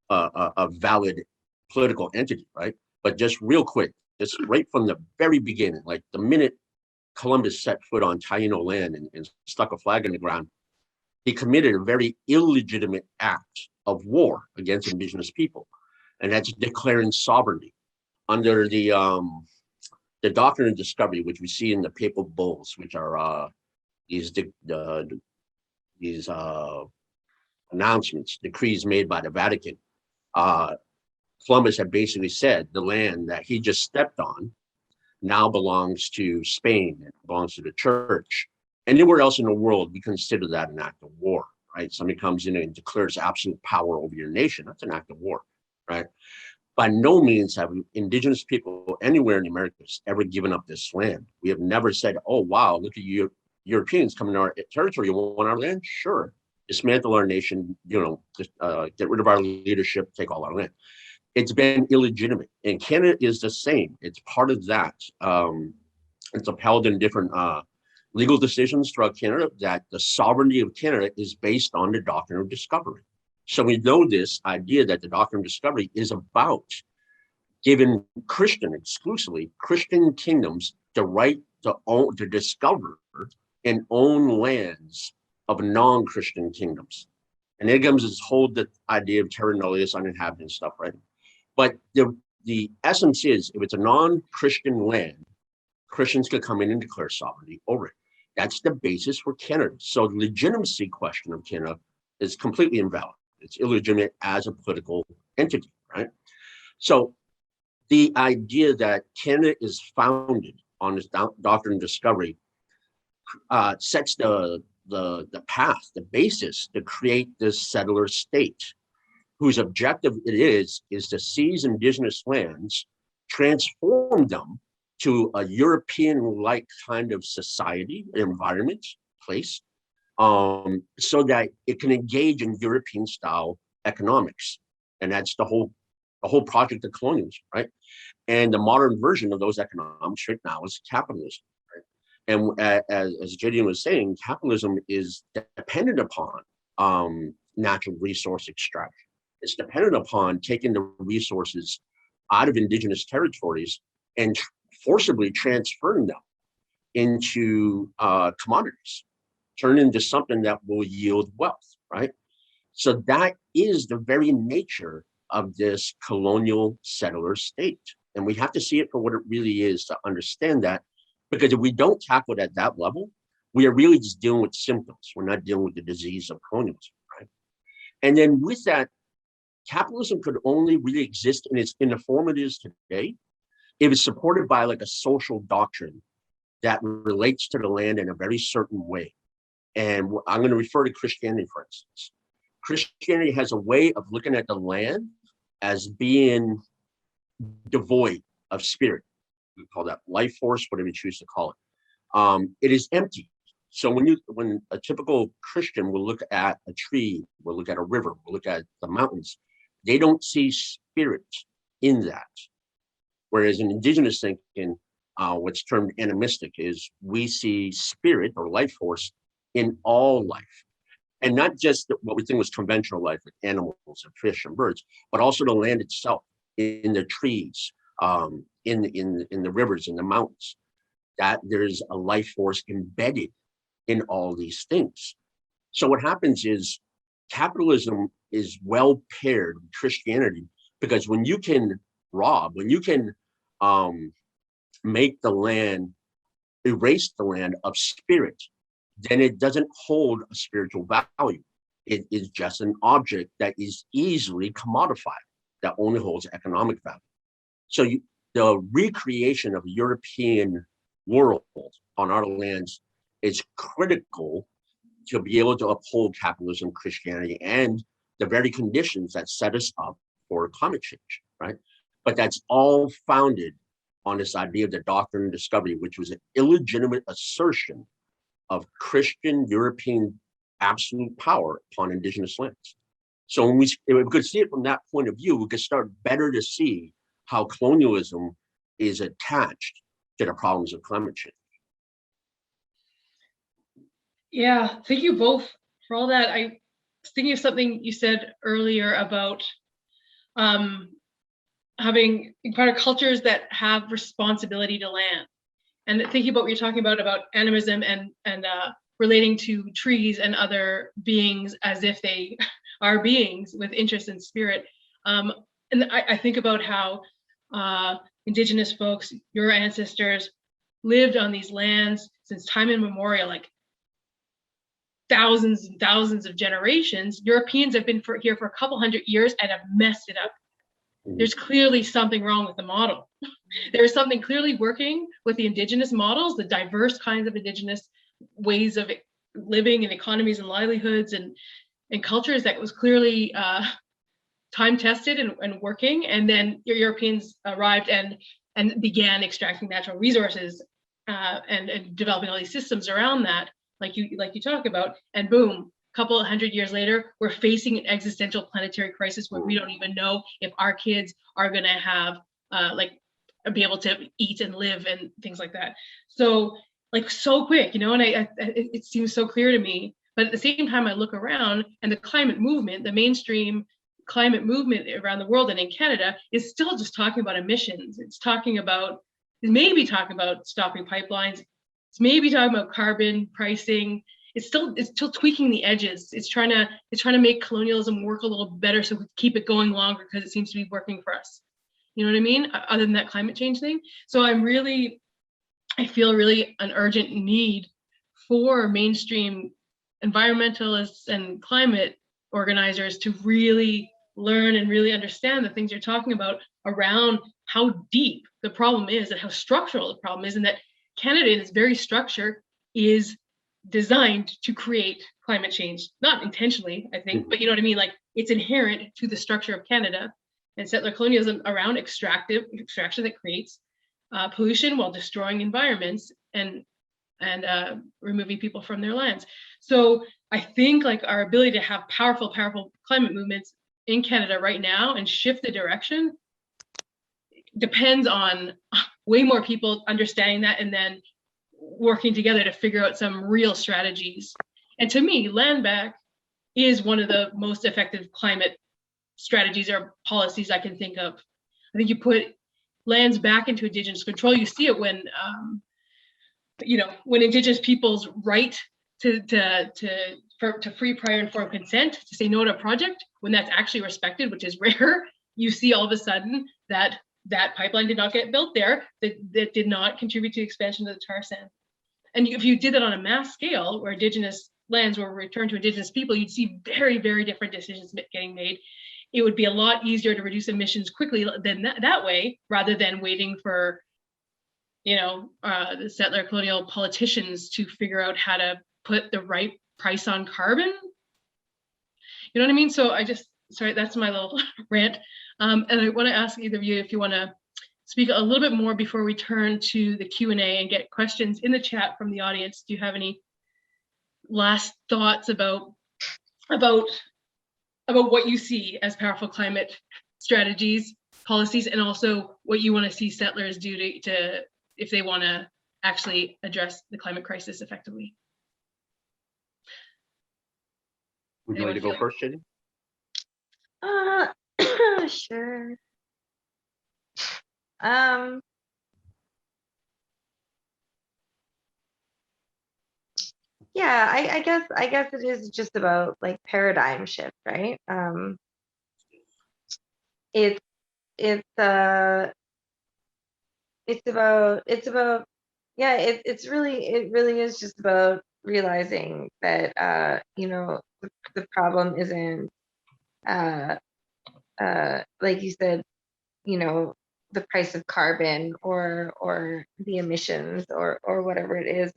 a valid political entity, right? But just real quick, just right from the very beginning, like the minute Columbus set foot on Taino land and stuck a flag in the ground, he committed a very illegitimate act of war against Indigenous people, and that's declaring sovereignty under the Doctrine of Discovery, which we see in the Papal Bulls, which are these announcements, decrees made by the Vatican. Columbus had basically said the land that he just stepped on now belongs to Spain, it belongs to the church. Anywhere else in the world, we consider that an act of war, right? Somebody comes in and declares absolute power over your nation. That's an act of war, right? By no means have Indigenous people anywhere in the Americas ever given up this land. We have never said, oh, wow, look at you, Europeans coming to our territory. You want our land? Sure. Dismantle our nation, just get rid of our leadership, take all our land. It's been illegitimate. And Canada is the same. It's part of that. It's upheld in different legal decisions throughout Canada that the sovereignty of Canada is based on the Doctrine of Discovery. So we know this idea that the Doctrine of Discovery is about giving exclusively Christian kingdoms the right to discover and own lands of non-Christian kingdoms. And it comes this whole idea of terra nullius, uninhabited stuff, right? But the essence is, if it's a non-Christian land, Christians could come in and declare sovereignty over it. That's the basis for Canada. So the legitimacy question of Canada is completely invalid. It's illegitimate as a political entity, right? So the idea that Canada is founded on this Doctrine of Discovery sets the path, the basis to create this settler state, whose objective it is to seize Indigenous lands, transform them to a European-like kind of society, environment, place, so that it can engage in European-style economics. And that's the whole project of colonialism, right? And the modern version of those economics right now is capitalism. And as Jaydene was saying, capitalism is dependent upon natural resource extraction. It's dependent upon taking the resources out of Indigenous territories and forcibly transferring them into commodities, turn into something that will yield wealth, right? So that is the very nature of this colonial settler state. And we have to see it for what it really is to understand that. Because if we don't tackle it at that level, we are really just dealing with symptoms. We're not dealing with the disease of colonialism, right? And then with that, capitalism could only really exist in the form it is today if it's supported by like a social doctrine that relates to the land in a very certain way. And I'm going to refer to Christianity, for instance. Christianity has a way of looking at the land as being devoid of spirit. We call that life force, whatever you choose to call it. It is empty. So when a typical Christian will look at a tree, will look at a river, will look at the mountains, they don't see spirit in that. Whereas in Indigenous thinking, what's termed animistic is we see spirit or life force in all life. And not just what we think was conventional life, like animals and fish and birds, but also the land itself, in the trees, in the rivers, in the mountains, that there's a life force embedded in all these things. So what happens is capitalism is well paired with Christianity, because when you can rob, when you can make the land, erase the land of spirit, then it doesn't hold a spiritual value. It is just an object that is easily commodified, that only holds economic value. So the recreation of European world on our lands is critical to be able to uphold capitalism, Christianity, and the very conditions that set us up for climate change, right? But that's all founded on this idea of the doctrine of discovery, which was an illegitimate assertion of Christian European absolute power upon indigenous lands. So when if we could see it from that point of view, we could start better to see how colonialism is attached to the problems of climate change. Yeah, thank you both for all that. I was thinking of something you said earlier about having part of cultures that have responsibility to land, and thinking about what you're talking about animism and relating to trees and other beings as if they are beings with interest and spirit. And I think about how indigenous folks, your ancestors, lived on these lands since time immemorial, like thousands and thousands of generations. Europeans have been here for a couple hundred years and have messed it up. There's clearly something wrong with the model. There's something clearly working with the indigenous models, the diverse kinds of indigenous ways of living and economies and livelihoods and cultures that was clearly time tested and working. And then Europeans arrived and began extracting natural resources and developing all these systems around that, like you talk about, and boom, a couple of hundred years later, we're facing an existential planetary crisis where we don't even know if our kids are going to have be able to eat and live and things like that. So so quick, and it seems so clear to me. But at the same time, I look around and the climate movement, the mainstream climate movement around the world and in Canada is still just talking about emissions. It's maybe talking about stopping pipelines. It's maybe talking about carbon pricing. It's still tweaking the edges. It's trying to make colonialism work a little better so we keep it going longer because it seems to be working for us. You know what I mean? Other than that climate change thing. So I feel really an urgent need for mainstream environmentalists and climate organizers to really learn and really understand the things you're talking about around how deep the problem is and how structural the problem is, and that Canada in its very structure is designed to create climate change, not intentionally, I think, but you know what I mean? It's inherent to the structure of Canada and settler colonialism around extraction that creates pollution while destroying environments and removing people from their lands. So I think our ability to have powerful climate movements in Canada right now and shift the direction depends on way more people understanding that and then working together to figure out some real strategies. And to me, land back is one of the most effective climate strategies or policies I can think of. I think you put lands back into Indigenous control. You see it when Indigenous people's right to free, prior, informed consent, to say no to a project, when that's actually respected, which is rare, you see all of a sudden that pipeline did not get built there, that did not contribute to the expansion of the tar sand. And if you did that on a mass scale, where Indigenous lands were returned to Indigenous people, you'd see very, very different decisions getting made. It would be a lot easier to reduce emissions quickly than that way, rather than waiting for the settler colonial politicians to figure out how to put the right price on carbon. You know what I mean? So sorry, that's my little rant. And I want to ask either of you if you want to speak a little bit more before we turn to the Q&A and get questions in the chat from the audience. Do you have any last thoughts about what you see as powerful climate strategies, policies, and also what you want to see settlers do to if they want to actually address the climate crisis effectively? Would you like to go first, Jaydene? Sure. Yeah, I guess it is just about paradigm shift, right? It's about yeah, it really is just about realizing that the problem isn't like you said, the price of carbon or the emissions or whatever it is,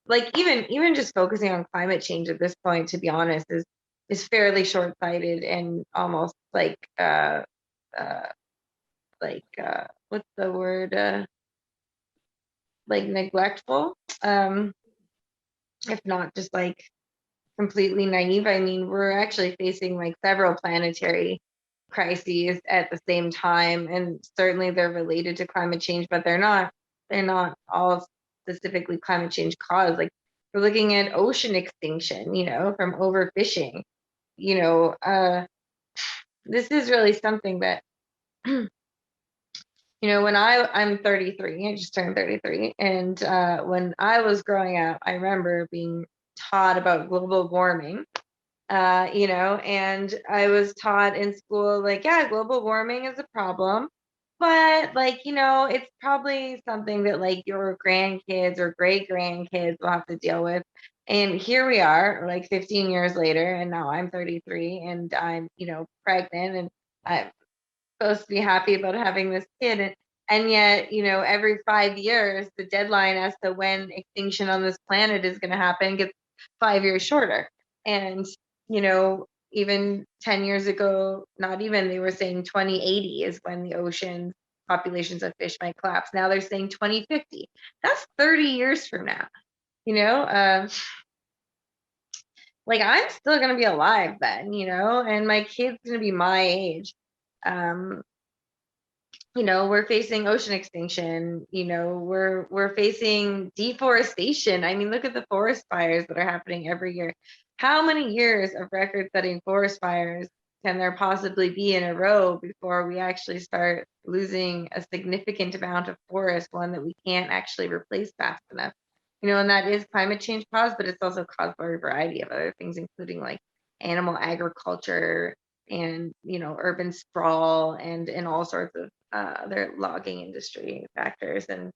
like even just focusing on climate change at this point, to be honest, is fairly short-sighted and almost like what's the word, like neglectful, if not just like completely naive. I mean, we're actually facing like several planetary crises at the same time, and certainly they're related to climate change, but they're not all specifically climate change caused. Like, we're looking at ocean extinction, from overfishing. This is really something that when I'm 33, I just turned 33, and when I was growing up, I remember being taught about global warming, and I was taught in school, like, yeah, global warming is a problem, but like, it's probably something that like your grandkids or great grandkids will have to deal with. And here we are, like 15 years later, and now I'm 33 and I'm, pregnant, and I'm supposed to be happy about having this kid. And yet, every 5 years, the deadline as to when extinction on this planet is going to happen gets 5 years shorter. And, even 10 years ago, not even, they were saying 2080 is when the ocean populations of fish might collapse. Now they're saying 2050. That's 30 years from now, like, I'm still going to be alive then, and my kid's going to be my age. We're facing ocean extinction, we're facing deforestation. I mean, look at the forest fires that are happening every year. How many years of record-setting forest fires can there possibly be in a row before we actually start losing a significant amount of forest, one that we can't actually replace fast enough? And that is climate change caused, but it's also caused by a variety of other things, including like animal agriculture and, urban sprawl and all sorts of other logging industry factors. And,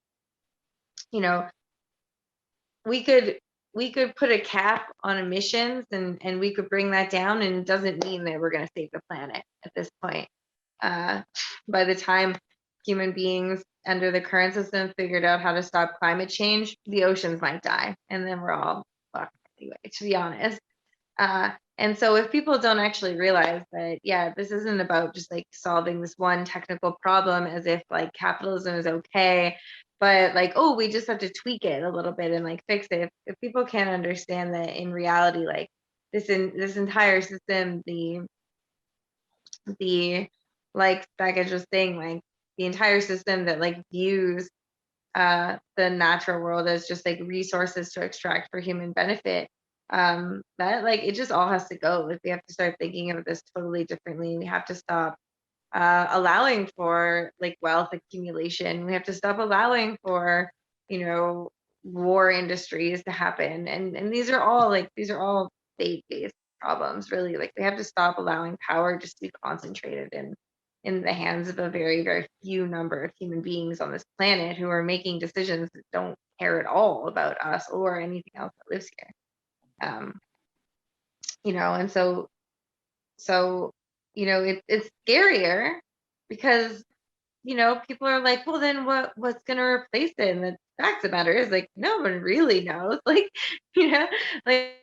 we could put a cap on emissions and we could bring that down, and it doesn't mean that we're going to save the planet at this point. By the time human beings under the current system figured out how to stop climate change, the oceans might die, and then we're all fucked anyway, to be honest. And so if people don't actually realize that, yeah, this isn't about just like solving this one technical problem as if like capitalism is okay, but like, oh, we just have to tweak it a little bit and like fix it. If people can't understand that in reality, like this entire system, the like Sakej was saying, like the entire system that like views the natural world as just like resources to extract for human benefit, that like it just all has to go. Like, we have to start thinking of this totally differently. We have to stop allowing for like wealth accumulation. We have to stop allowing for war industries to happen, and these are all state-based problems, really. Like, we have to stop allowing power just to be concentrated in the hands of a very, very few number of human beings on this planet who are making decisions that don't care at all about us or anything else that lives here. And so it's scarier because people are like, well, then what's going to replace it? And the fact of the matter is, like, no one really knows. Like, like,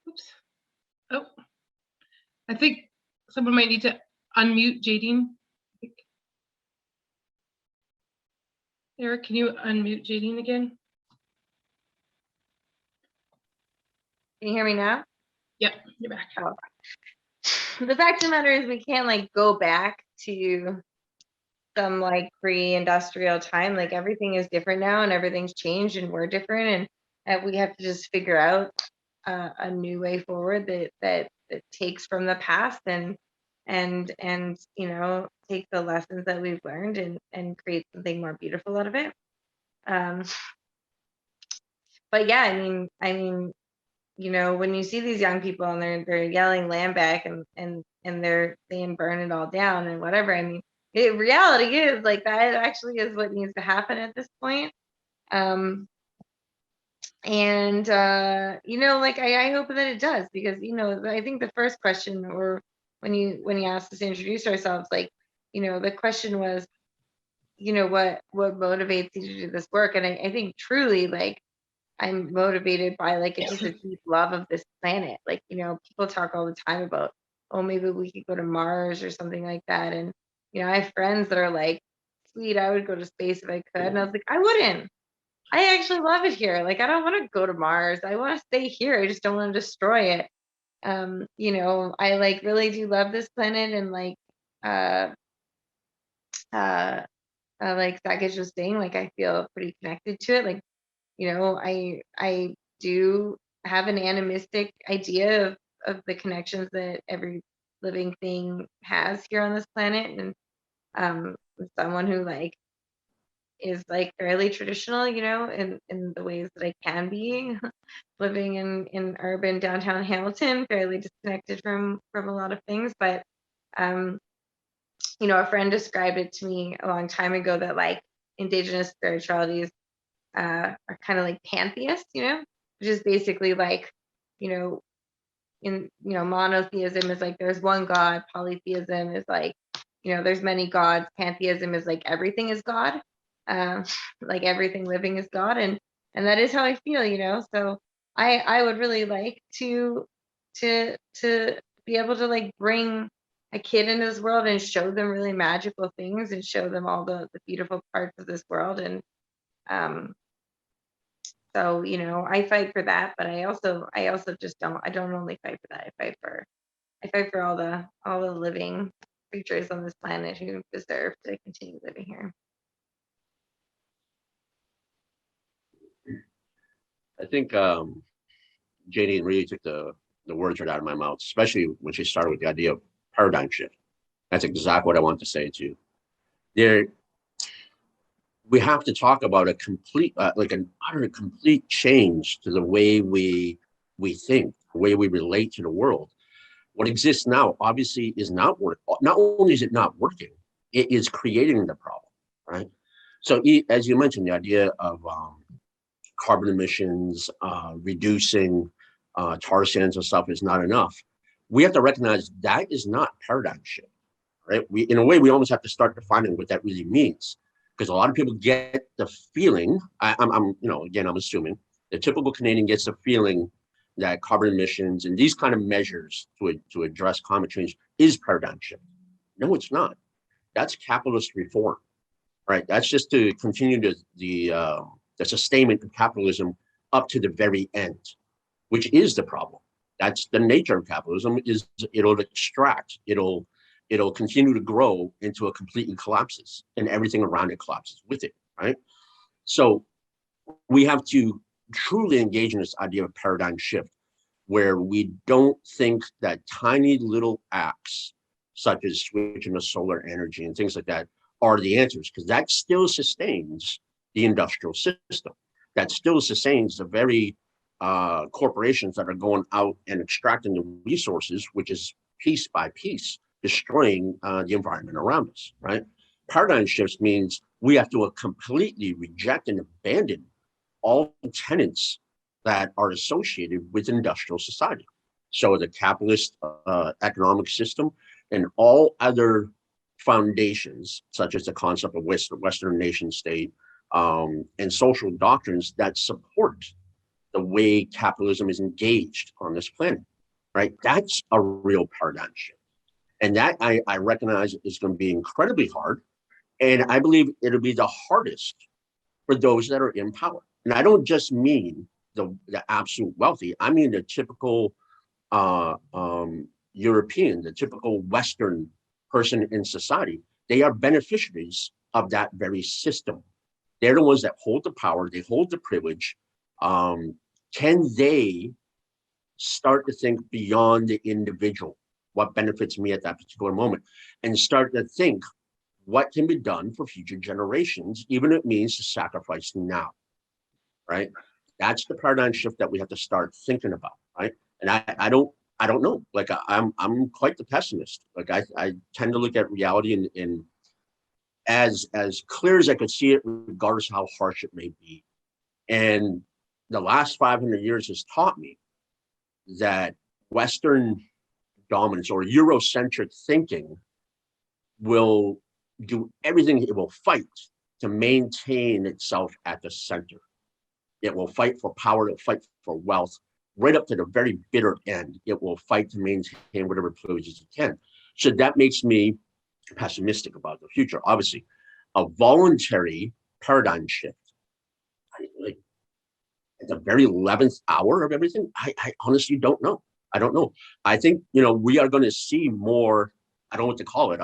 Oops. Oh, I think someone might need to unmute Jaydene. Eric, can you unmute Jaydene again? can you hear me now? Yep, you're back. Oh. The fact of the matter is, we can't like go back to some like pre-industrial time. Like, everything is different now, and everything's changed, and we're different, and we have to just figure out a new way forward that takes from the past and take the lessons that we've learned and create something more beautiful out of it. But yeah, I mean, when you see these young people and they're yelling land back and they're saying burn it all down and whatever, I mean, reality is like that actually is what needs to happen at this point. And you know, like I hope that it does, because you know, I think the first question, or when you asked us to introduce ourselves, like, you know, the question was, you know, what motivates you to do this work? And I think truly, like, I'm motivated by like just a deep love of this planet. Like, you know, people talk all the time about, oh, maybe we could go to Mars or something like that. And, you know, I have friends that are like, sweet, I would go to space if I could. And I was like, I wouldn't. I actually love it here. Like, I don't want to go to Mars. I want to stay here. I just don't want to destroy it. You know, I like really do love this planet, and uh uh like Sakej was saying, like I feel pretty connected to it. Like, you know, I do have an animistic idea of the connections that every living thing has here on this planet. And someone who like is like fairly traditional, you know, in the ways that I can be, living in urban downtown Hamilton, fairly disconnected from a lot of things. But um, you know, a friend described it to me a long time ago that like indigenous spiritualities are kind of like pantheists, you know, which is basically like, you know, in, you know, monotheism is like there's one God, polytheism is like, you know, there's many gods, pantheism is like everything is God, um, like everything living is God, and that is how I feel, you know. So I would really like to be able to like bring a kid into this world and show them really magical things, and show them all the beautiful parts of this world. And um so, you know, I fight for that, but I also just I don't only fight for that. I fight for all the living creatures on this planet who deserve to continue living here. I think Jaydene really took the words right out of my mouth, especially when she started with the idea of paradigm shift. That's exactly what I want to say to you. There, we have to talk about a complete, like an utter complete change to the way we think, the way we relate to the world. What exists now obviously is not work. Not only is it not working, it is creating the problem, right? So, as you mentioned, the idea of carbon emissions, reducing tar sands and stuff is not enough. We have to recognize that is not paradigm shift, right? We, in a way, we almost have to start defining what that really means, because a lot of people get the feeling. You know, again, I'm assuming the typical Canadian gets the feeling that carbon emissions and these kind of measures to address climate change is paradigm shift. No, it's not. That's capitalist reform, right? That's just to continue the sustainment of capitalism up to the very end, which is the problem. That's the nature of capitalism. Is it'll extract, it'll continue to grow until it completely collapses, and everything around it collapses with it, right? So we have to truly engage in this idea of paradigm shift, where we don't think that tiny little acts, such as switching to solar energy and things like that, are the answers, because that still sustains the industrial system. That still sustains the very corporations that are going out and extracting the resources, which is piece by piece destroying the environment around us, right? Paradigm shifts means we have to completely reject and abandon all tenets that are associated with industrial society. So the capitalist economic system and all other foundations, such as the concept of Western nation state and social doctrines that support the way capitalism is engaged on this planet, right? That's a real paradigm shift. And that I recognize is going to be incredibly hard. And I believe it'll be the hardest for those that are in power. And I don't just mean the absolute wealthy. I mean the typical European, the typical Western person in society. They are beneficiaries of that very system. They're the ones that hold the power. They hold the privilege. Can they start to think beyond the individual? What benefits me at that particular moment? And start to think what can be done for future generations, even if it means to sacrifice now, right? That's the paradigm shift that we have to start thinking about, right? And I don't know. Like I'm quite the pessimist. Like I tend to look at reality in as clear as I could see it, regardless of how harsh it may be. And the last 500 years has taught me that Western dominance or Eurocentric thinking will do everything. It will fight to maintain itself at the center. It will fight for power, it'll fight for wealth, right up to the very bitter end. It will fight to maintain whatever privileges it can. So that makes me pessimistic about the future. Obviously, a voluntary paradigm shift, like at the very 11th hour of everything, I honestly don't know. I don't know. I think, we are going to see more, I don't know what to call it,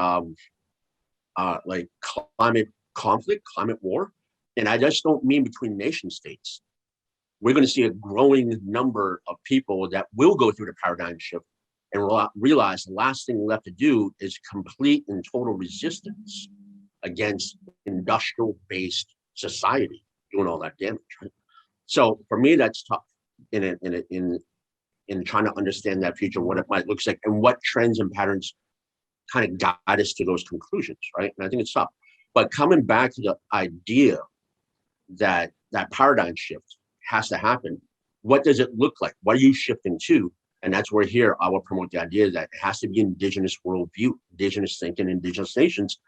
like climate conflict, climate war. And I just don't mean between nation states. We're going to see a growing number of people that will go through the paradigm shift and realize the last thing left to do is complete and total resistance against industrial-based society doing all that damage. Right? So for me, that's tough in trying to understand that future, what it might look like, and what trends and patterns kind of guide us to those conclusions, right? And I think it's tough. But coming back to the idea that paradigm shift has to happen, what does it look like? What are you shifting to? And that's where here I will promote the idea that it has to be Indigenous worldview, Indigenous thinking, Indigenous nations,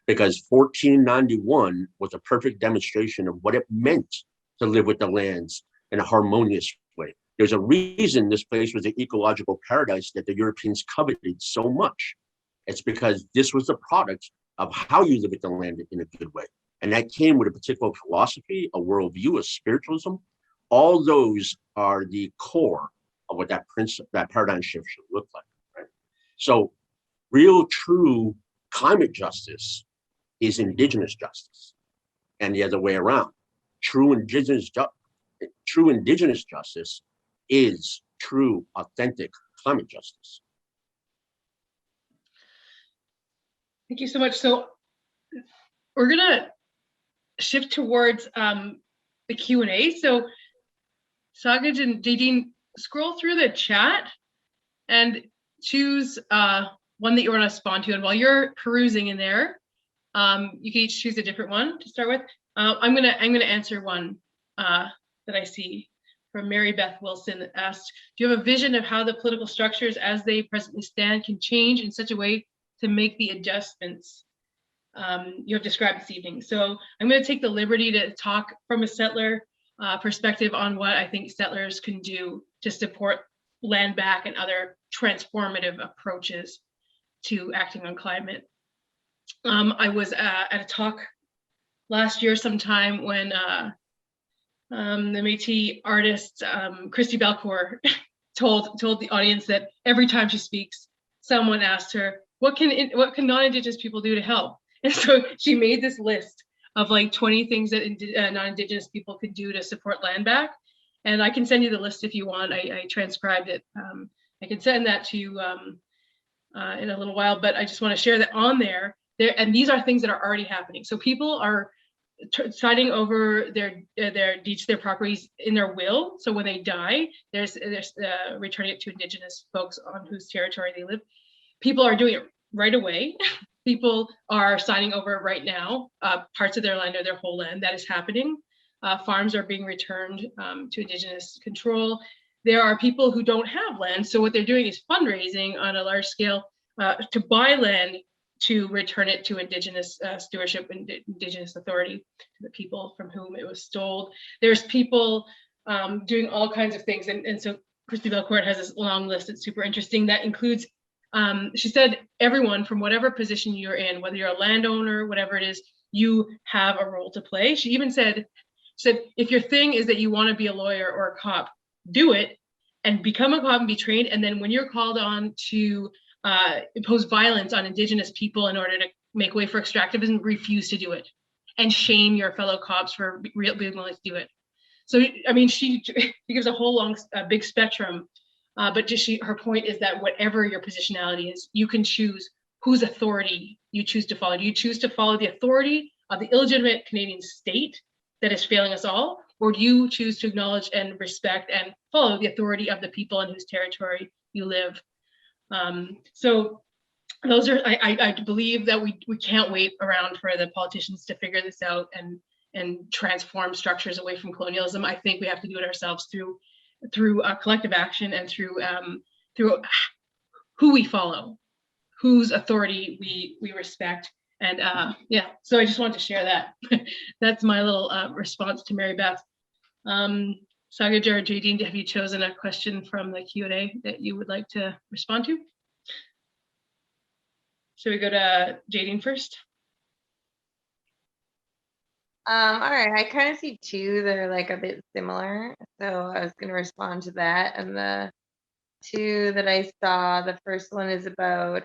because 1491 was a perfect demonstration of what it meant to live with the lands in a harmonious way. There's a reason this place was an ecological paradise that the Europeans coveted so much. It's because this was the product of how you live with the land in a good way. And that came with a particular philosophy, a worldview, a spiritualism. All those are the core of what that paradigm shift should look like, right? So real, true climate justice is Indigenous justice, and the other way around. True Indigenous justice is true, authentic climate justice. Thank you so much. So we're gonna shift towards the Q&A. So Sakej and Jaydene, scroll through the chat and choose one that you want to respond to. And while you're perusing in there, you can each choose a different one to start with. I'm gonna answer one that I see from Mary Beth Wilson that asked, do you have a vision of how the political structures as they presently stand can change in such a way to make the adjustments you have described this evening? So I'm going to take the liberty to talk from a settler perspective on what I think settlers can do to support land back and other transformative approaches to acting on climate. I was at a talk last year sometime when the Métis artist Christy Belcourt told the audience that every time she speaks, someone asked her, what can non-Indigenous people do to help? And so she made this list of like 20 things that non-Indigenous people could do to support land back. And I can send you the list if you want. I transcribed it. I can send that to you in a little while, but I just want to share that on there. And these are things that are already happening. So people are signing over their deeds, their properties in their will. So when they die, there's returning it to Indigenous folks on whose territory they live. People are doing it right away. People are signing over right now, parts of their land or their whole land. That is happening. Farms are being returned to Indigenous control. There are people who don't have land. So what they're doing is fundraising on a large scale to buy land to return it to Indigenous stewardship and Indigenous authority to the people from whom it was stole. There's people doing all kinds of things. And so Christy Belcourt has this long list that's super interesting that includes, she said, everyone from whatever position you're in, whether you're a landowner, whatever it is, you have a role to play. She even said, if your thing is that you want to be a lawyer or a cop, do it and become a cop and be trained. And then when you're called on to impose violence on Indigenous people in order to make way for extractivism, refuse to do it and shame your fellow cops for being willing to do it. So, I mean, she gives a whole big spectrum, but her point is that whatever your positionality is, you can choose whose authority you choose to follow. Do you choose to follow the authority of the illegitimate Canadian state that is failing us all, or do you choose to acknowledge and respect and follow the authority of the people in whose territory you live? So those are, I believe that we can't wait around for the politicians to figure this out transform structures away from colonialism. I think we have to do it ourselves through collective action and through who we follow, whose authority we respect. And yeah, so I just wanted to share that. That's my little response to Mary Beth. Sakej or Jaydene, have you chosen a question from the Q&A that you would like to respond to? Should we go to Jaydene first? All right, I kind of see two that are like a bit similar. So I was going to respond to that. And the two that I saw, the first one is about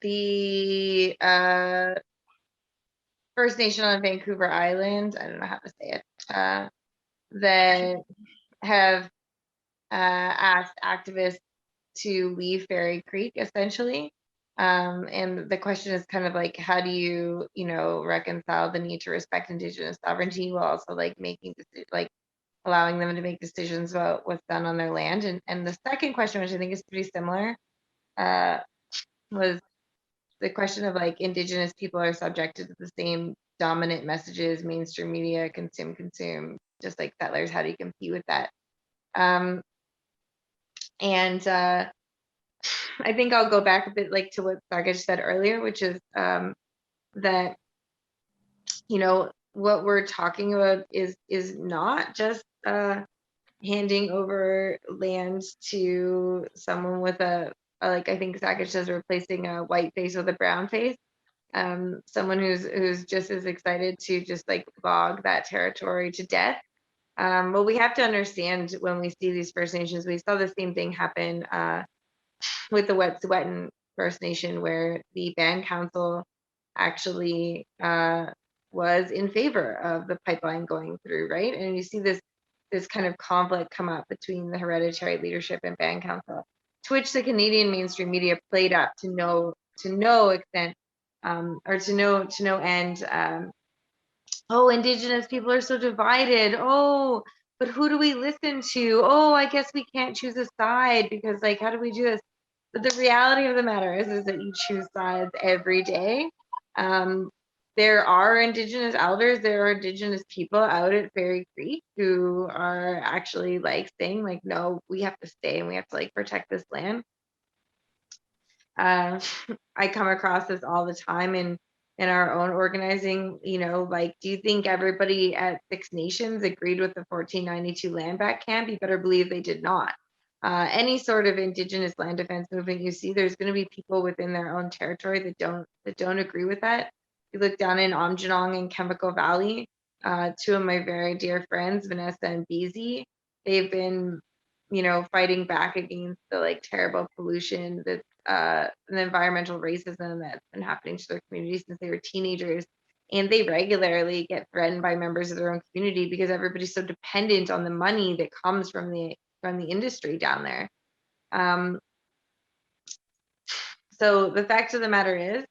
the First Nation on Vancouver Island, I don't know how to say it, that have asked activists to leave Fairy Creek, essentially. And the question is kind of like, how do you, reconcile the need to respect Indigenous sovereignty while also like allowing them to make decisions about what's done on their land? And the second question, which I think is pretty similar, was the question of like Indigenous people are subjected to the same dominant messages, mainstream media, consume, just like settlers. How do you compete with that? I think I'll go back a bit like to what Sakej said earlier, which is that, what we're talking about is not just handing over land to someone with like I think Sakej says, replacing a white face with a brown face. Someone who's just as excited to just like log that territory to death. Well, we have to understand when we see these First Nations, we saw the same thing happen with the Wet'suwet'en First Nation, where the Band Council actually was in favor of the pipeline going through, right? And you see this kind of conflict come up between the hereditary leadership and Band Council, to which the Canadian mainstream media played up to no extent, or to no end. Oh, Indigenous people are so divided. Oh, but who do we listen to? Oh, I guess we can't choose a side because, like, how do we do this? But the reality of the matter is that you choose sides every day. There are Indigenous elders, there are Indigenous people out at Fairy Creek who are actually like saying, like, no, we have to stay and we have to like protect this land. I come across this all the time in our own organizing, like, do you think everybody at Six Nations agreed with the 1492 land back camp? You better believe they did not. Any sort of Indigenous land defense movement you see, there's going to be people within their own territory that don't agree with that. You look down in Aamjiwnaang and Chemical Valley, two of my very dear friends, Vanessa and Beezy, they've been, fighting back against the like terrible pollution that's and the environmental racism that's been happening to their community since they were teenagers. And they regularly get threatened by members of their own community because everybody's so dependent on the money that comes from the industry down there. So the fact of the matter is,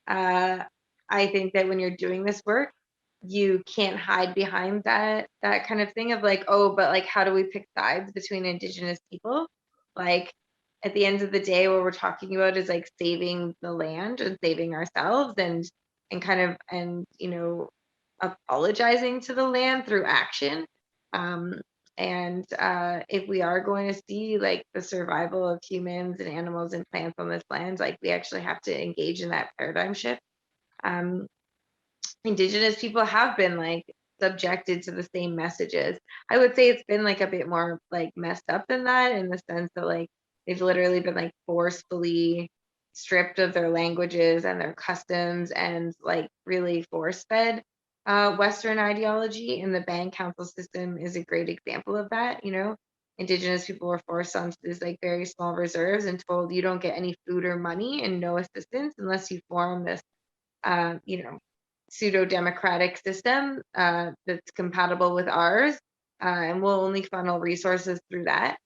I think that when you're doing this work, you can't hide behind that kind of thing of like, oh, but like, how do we pick sides between Indigenous people? Like, at the end of the day, what we're talking about is like saving the land and saving ourselves and apologizing to the land through action. And if we are going to see like the survival of humans and animals and plants on this land, like we actually have to engage in that paradigm shift. Indigenous people have been like subjected to the same messages. I would say it's been like a bit more like messed up than that, in the sense that like they've literally been like forcefully stripped of their languages and their customs and like really force fed Western ideology. And the Band Council system is a great example of that. Indigenous people were forced onto these like very small reserves and told you don't get any food or money and no assistance unless you form this pseudo-democratic system that's compatible with ours, and we'll only funnel resources through that.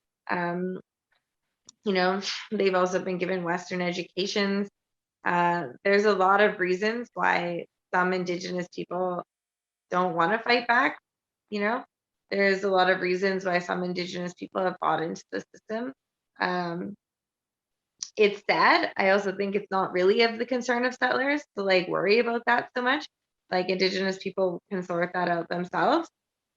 They've also been given Western educations. There's a lot of reasons why some Indigenous people don't want to fight back. There's a lot of reasons why some Indigenous people have bought into the system. it's sad. I also think it's not really of the concern of settlers to like worry about that so much. Like Indigenous people can sort that out themselves.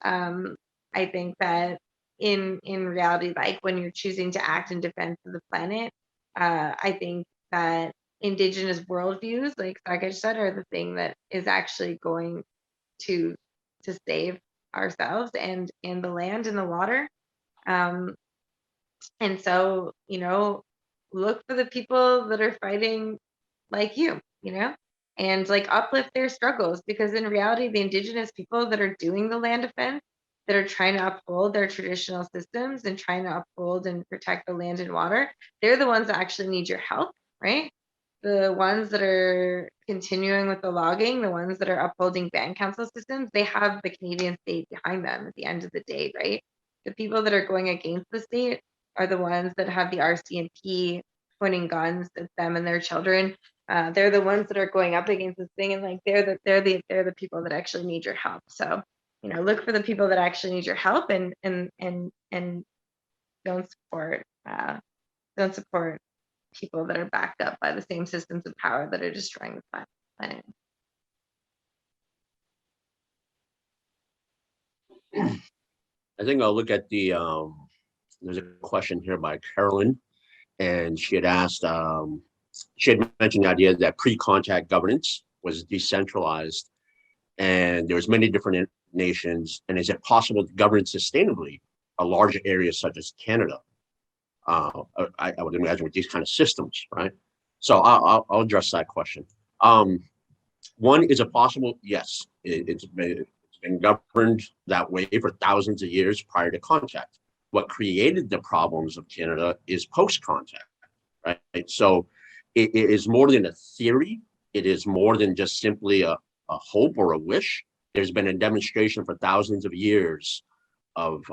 I think that in reality, like when you're choosing to act in defense of the planet, I think that Indigenous worldviews, like Sakej said, are the thing that is actually going to save ourselves and the land and the water. And so, look for the people that are fighting like you know, and like uplift their struggles, because in reality, the Indigenous people that are doing the land defense, that are trying to uphold their traditional systems and trying to uphold and protect the land and water, they're the ones that actually need your help, right? The ones that are continuing with the logging, the ones that are upholding band council systems, they have the Canadian state behind them at the end of the day, right? The people that are going against the state are the ones that have the RCMP pointing guns at them and their children. They're the ones that are going up against this thing, and like they're the people that actually need your help. So look for the people that actually need your help, and don't support people that are backed up by the same systems of power that are destroying the planet. I think I'll look at the, there's a question here by Carolyn, and she had asked, she had mentioned the idea that pre-contact governance was decentralized and there's many different nations, and is it possible to govern sustainably a large area such as Canada? I would imagine with these kind of systems, right? So I'll address that question. One, is it possible? Yes, it's been governed that way for thousands of years prior to contact. What created the problems of Canada is post-contact, right? So it is more than a theory. It is more than just simply a hope or a wish. There's been a demonstration for thousands of years of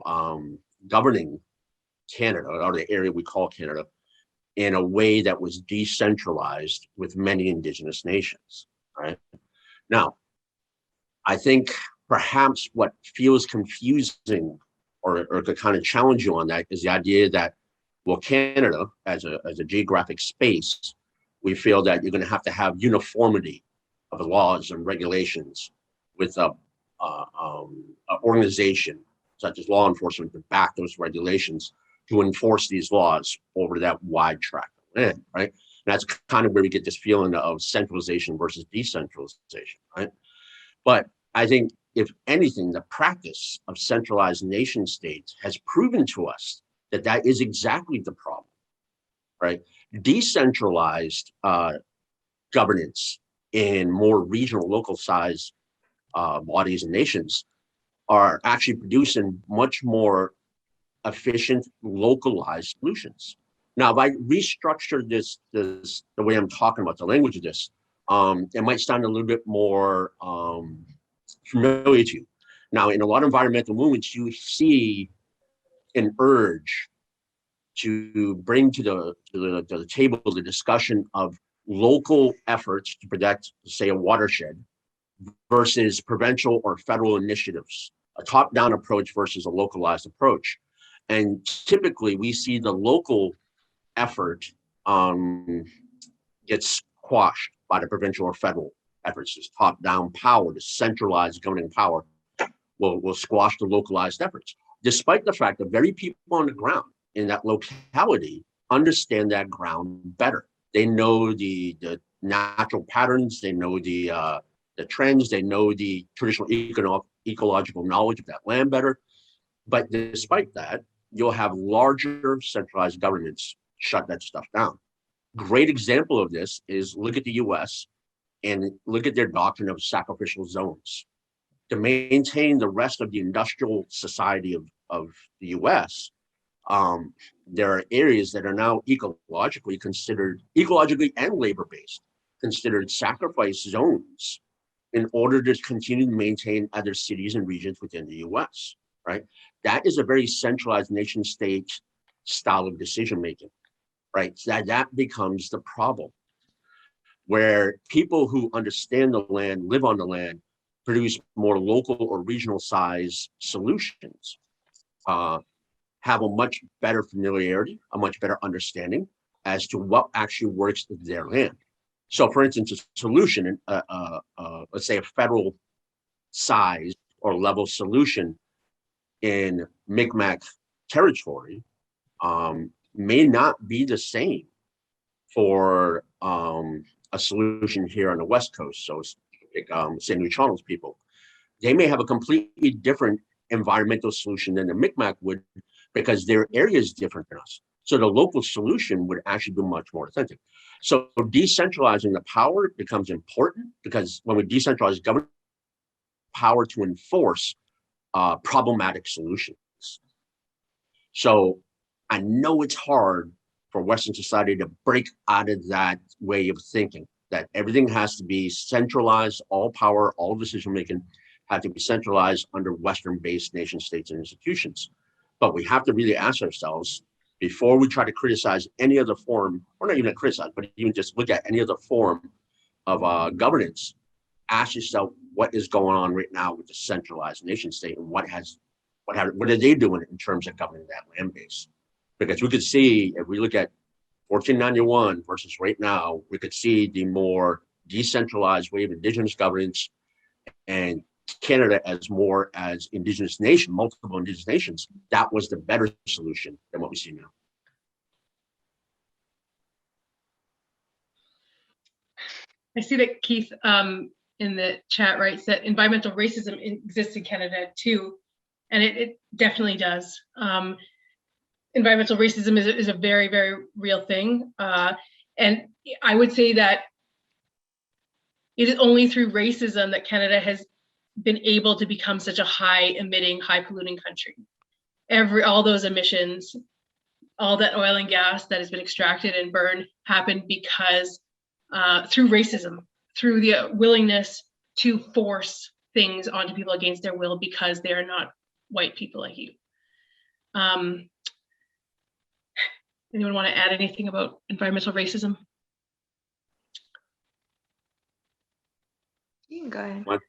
governing Canada, or the area we call Canada, in a way that was decentralized with many Indigenous nations, right? Now, I think perhaps what feels confusing or could kind of challenge you on that is the idea that, well, Canada as a geographic space, we feel that you're going to have uniformity of laws and regulations with a organization such as law enforcement to back those regulations to enforce these laws over that wide tract of land, right? And that's kind of where we get this feeling of centralization versus decentralization, right? But I think, if anything, the practice of centralized nation states has proven to us that that is exactly the problem, right? Decentralized governance in more regional, local size bodies and nations are actually producing much more efficient, localized solutions. Now, if I restructure this the way I'm talking about the language of this, it might sound a little bit more familiar to you. Now, in a lot of environmental movements, you see an urge to bring to the table the discussion of local efforts to protect, say, a watershed versus provincial or federal initiatives, a top-down approach versus a localized approach. And typically, we see the local effort gets squashed by the provincial or federal efforts. This top-down power, the centralized governing power, will squash the localized efforts, despite the fact that very people on the ground in that locality understand that ground better. They know the natural patterns, they know the trends, they know the traditional ecological knowledge of that land better. But despite that, you'll have larger centralized governments shut that stuff down. Great example of this is, look at the US and look at their doctrine of sacrificial zones. To maintain the rest of the industrial society of the US, there are areas that are now ecologically and labor-based, considered sacrifice zones in order to continue to maintain other cities and regions within the US, right? That is a very centralized nation state style of decision-making, right? So that becomes the problem, where people who understand the land, live on the land, produce more local or regional size solutions, have a much better familiarity, a much better understanding, as to what actually works in their land. So, for instance, a solution, let's say a federal size or level solution in Mi'kmaq territory may not be the same for a solution here on the West Coast. So, say New Charles people, they may have a completely different environmental solution than the Mi'kmaq would, because their area is different than us. So the local solution would actually be much more authentic. So decentralizing the power becomes important, because when we decentralize government power to enforce problematic solutions. So I know it's hard for Western society to break out of that way of thinking, that everything has to be centralized, all power, all decision-making have to be centralized under Western-based nation states and institutions. But we have to really ask ourselves, before we try to criticize any other form, or not even criticize, but even just look at any other form of governance, ask yourself what is going on right now with the centralized nation state, and what are they doing in terms of governing that land base? Because we could see, if we look at 1491 versus right now, we could see the more decentralized way of Indigenous governance, and Canada as more as Indigenous nation, multiple Indigenous nations. That was the better solution than what we see now. I see that Keith in the chat writes that environmental racism exists in Canada too, and it definitely does. Environmental racism is a very, very real thing. And I would say that it is only through racism that Canada has been able to become such a high emitting, high polluting country. All those emissions, all that oil and gas that has been extracted and burned happened because through racism, through the willingness to force things onto people against their will because they are not white people like you. Anyone want to add anything about environmental racism? You can go ahead. What?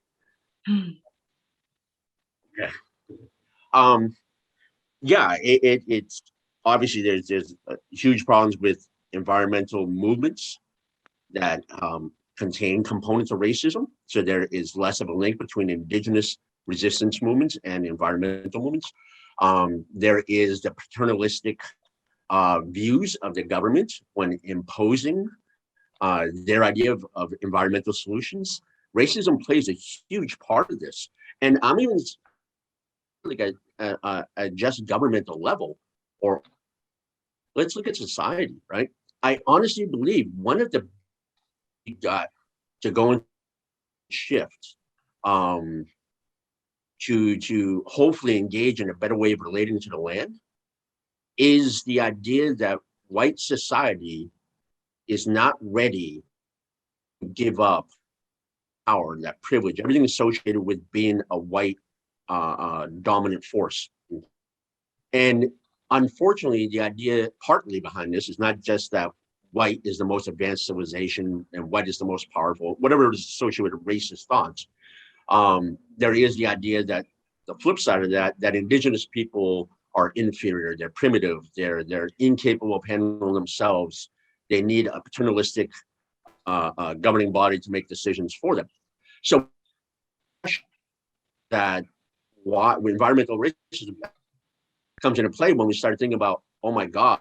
Yeah, it's obviously there's huge problems with environmental movements that contain components of racism. So there is less of a link between Indigenous resistance movements and environmental movements. There is the paternalistic views of the government when imposing their idea of environmental solutions. Racism plays a huge part of this. And I'm even like a just governmental level, or let's look at society, right? I honestly believe one of the got to go and shift to hopefully engage in a better way of relating to the land is the idea that white society is not ready to give up power, that privilege, everything associated with being a white dominant force. And unfortunately, the idea partly behind this is not just that white is the most advanced civilization and white is the most powerful, whatever is associated with racist thoughts. There is the idea that the flip side of that Indigenous people are inferior, they're primitive, they're incapable of handling themselves. They need a paternalistic governing body to make decisions for them. So that why environmental racism comes into play when we start thinking about, oh my God,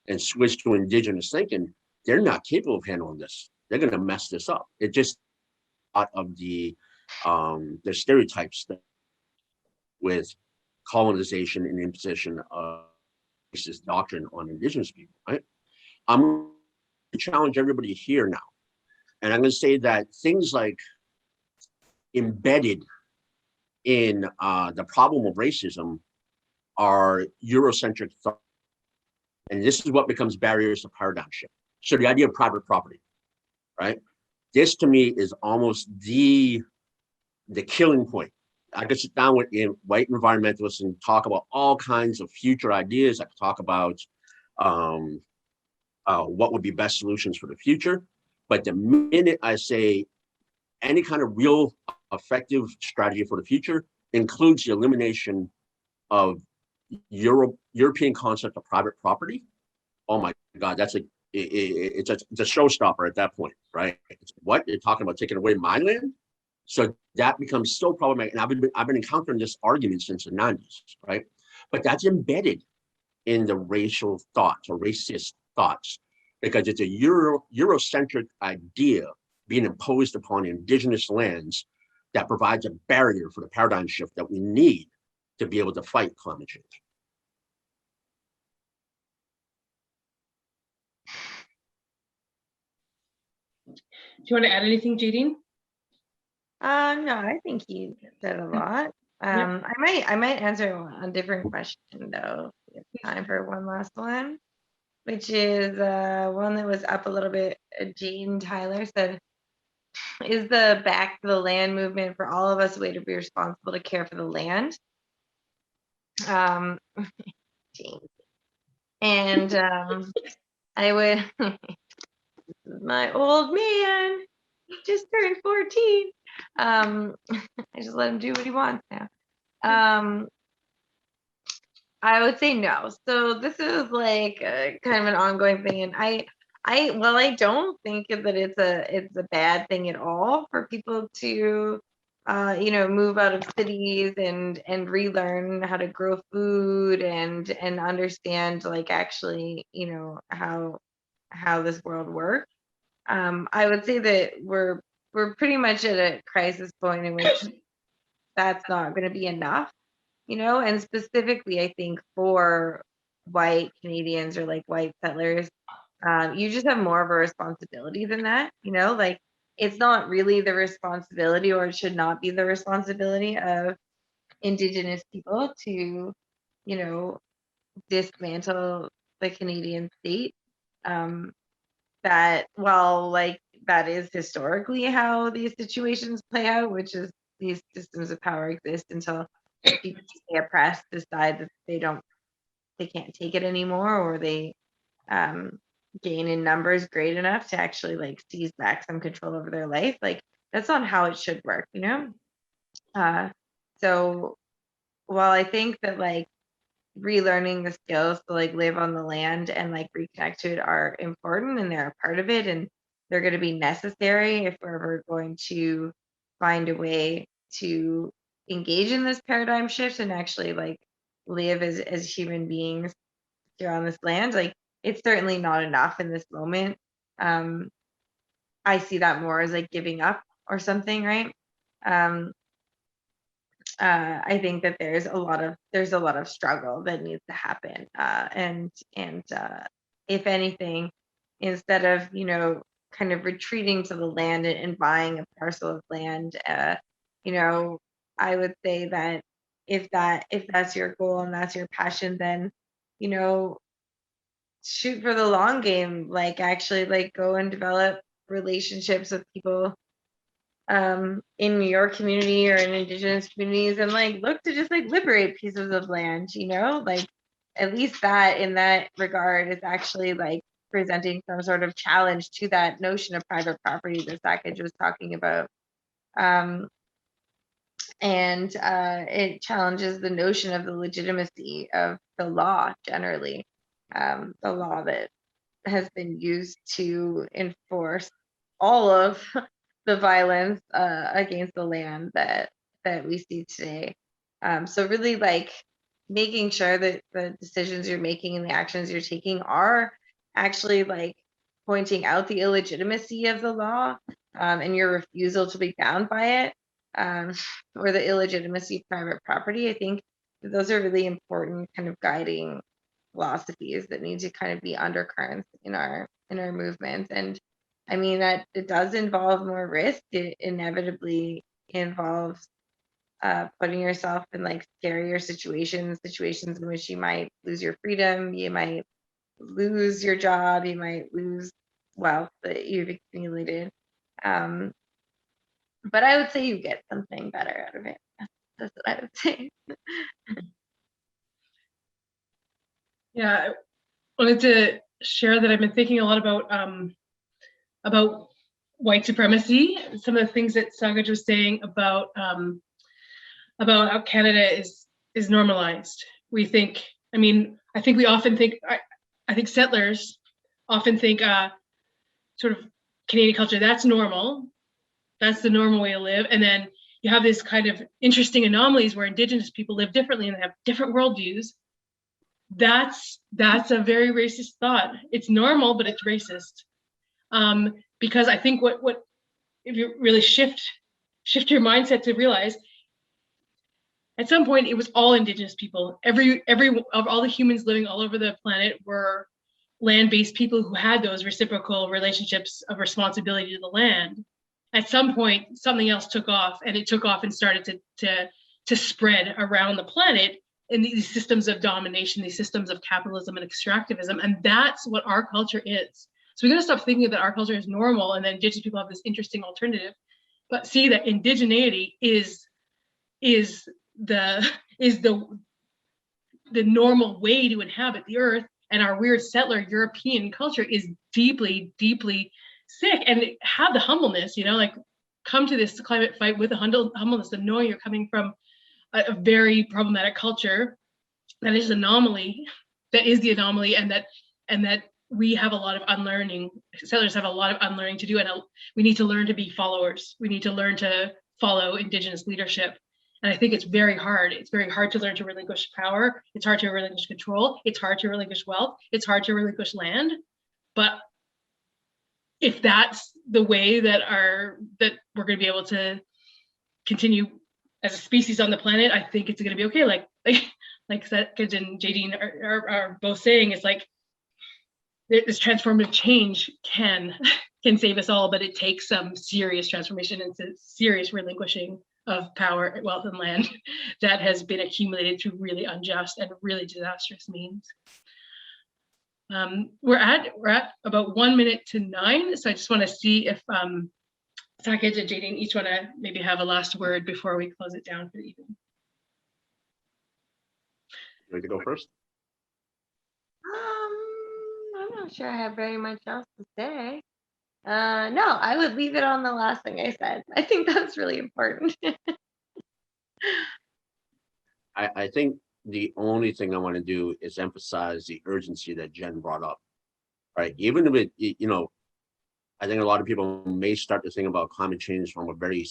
and switch to Indigenous thinking, they're not capable of handling this. They're going to mess this up. It just out of the stereotypes that with colonization and imposition of racist doctrine on Indigenous people, right? I'm going to challenge everybody here now. And I'm going to say that things like embedded in the problem of racism are Eurocentric thought. And this is what becomes barriers to paradigm shift. So the idea of private property, right? This to me is almost the killing point. I could sit down with white environmentalists and talk about all kinds of future ideas. I could talk about what would be best solutions for the future. But the minute I say any kind of real effective strategy for the future includes the elimination of European concept of private property. Oh my God, that's it's a showstopper at that point, right? It's, what, you're talking about taking away my land? So that becomes so problematic. And I've been encountering this argument since the 90s, right? But that's embedded in the racial thoughts or racist thoughts, because it's a Eurocentric idea being imposed upon indigenous lands that provides a barrier for the paradigm shift that we need to be able to fight climate change. Do you want to add anything, Jaydene? No, I think you said a lot. I might answer a different question though. We have time for one last one, which is one that was up a little bit. Jane Tyler said, "Is the Back to the Land movement for all of us a way to be responsible to care for the land?" Jane, and I would. My old man, he just turned 14. I just let him do what he wants now. I would say no. So this is like kind of an ongoing thing, and I don't think that it's a bad thing at all for people to move out of cities and relearn how to grow food and understand like actually how this world works. I would say that we're pretty much at a crisis point in which that's not going to be enough, and specifically, I think for white Canadians or like white settlers, you just have more of a responsibility than that, like it's not really the responsibility, or it should not be the responsibility of Indigenous people to, dismantle the Canadian state. That while like that is historically how these situations play out, which is these systems of power exist until people stay oppressed decide that they can't take it anymore, or they gain in numbers great enough to actually like seize back some control over their life. Like that's not how it should work, so while I think that like relearning the skills to like live on the land and like reconnect to it are important, and they're a part of it, and they're going to be necessary if we're ever going to find a way to engage in this paradigm shift and actually like live as human beings here on this land. Like it's certainly not enough in this moment. I see that more as like giving up or something, right? I think that there's a lot of struggle that needs to happen, and if anything, instead of kind of retreating to the land and buying a parcel of land, I would say that if that's your goal and that's your passion, then shoot for the long game. Like actually, like go and develop relationships with people in your community or in Indigenous communities, and like look to just like liberate pieces of land, like at least that in that regard is actually like presenting some sort of challenge to that notion of private property that Sakej was talking about. And it challenges the notion of the legitimacy of the law generally, the law that has been used to enforce all of the violence against the land that we see today. So really like making sure that the decisions you're making and the actions you're taking are actually like pointing out the illegitimacy of the law, and your refusal to be bound by it, or the illegitimacy of private property. I think those are really important kind of guiding philosophies that need to kind of be undercurrents in our movement. And I mean that it does involve more risk. It inevitably involves putting yourself in like scarier situations in which you might lose your freedom, you might lose your job, you might lose wealth that you've accumulated. But I would say you get something better out of it. That's what I would say. Yeah, I wanted to share that I've been thinking a lot about white supremacy. Some of the things that Sakej was saying about how Canada is normalized, we think, I mean, I think we often think, I think settlers often think sort of Canadian culture, that's normal. That's the normal way to live. And then you have this kind of interesting anomalies where Indigenous people live differently and they have different worldviews. That's a very racist thought. It's normal, but it's racist. Because I think what if you really shift your mindset to realize at some point it was all Indigenous people. Every of all the humans living all over the planet were land-based people who had those reciprocal relationships of responsibility to the land. At some point, something else took off, and it took off and started to spread around the planet in these systems of domination, these systems of capitalism and extractivism, and that's what our culture is. So we got to stop thinking that our culture is normal, and then Indigenous people have this interesting alternative, but see that indigeneity is the normal way to inhabit the earth, and our weird settler European culture is deeply, deeply sick. And have the humbleness, like come to this climate fight with the humbleness of knowing you're coming from a very problematic culture that is the anomaly, and that we have a lot of unlearning. Settlers have a lot of unlearning to do, and we need to learn to be followers. We need to learn to follow Indigenous leadership. And I think it's very hard. It's very hard to learn to relinquish power. It's hard to relinquish control. It's hard to relinquish wealth. It's hard to relinquish land. But if that's the way that we're going to be able to continue as a species on the planet, I think it's going to be okay. Like Sakej and Jaydene are both saying, it's like this transformative change can save us all, but it takes some serious transformation and serious relinquishing of power, wealth, and land that has been accumulated through really unjust and really disastrous means. We're at about 1 minute to 9, so I just want to see if Sakej and Jaydene each want to maybe have a last word before we close it down for the evening. You want to go first? I'm not sure I have very much else to say. No, I would leave it on the last thing I said. I think that's really important. I think the only thing I want to do is emphasize the urgency that Jen brought up, right? Even if it, I think a lot of people may start to think about climate change from a very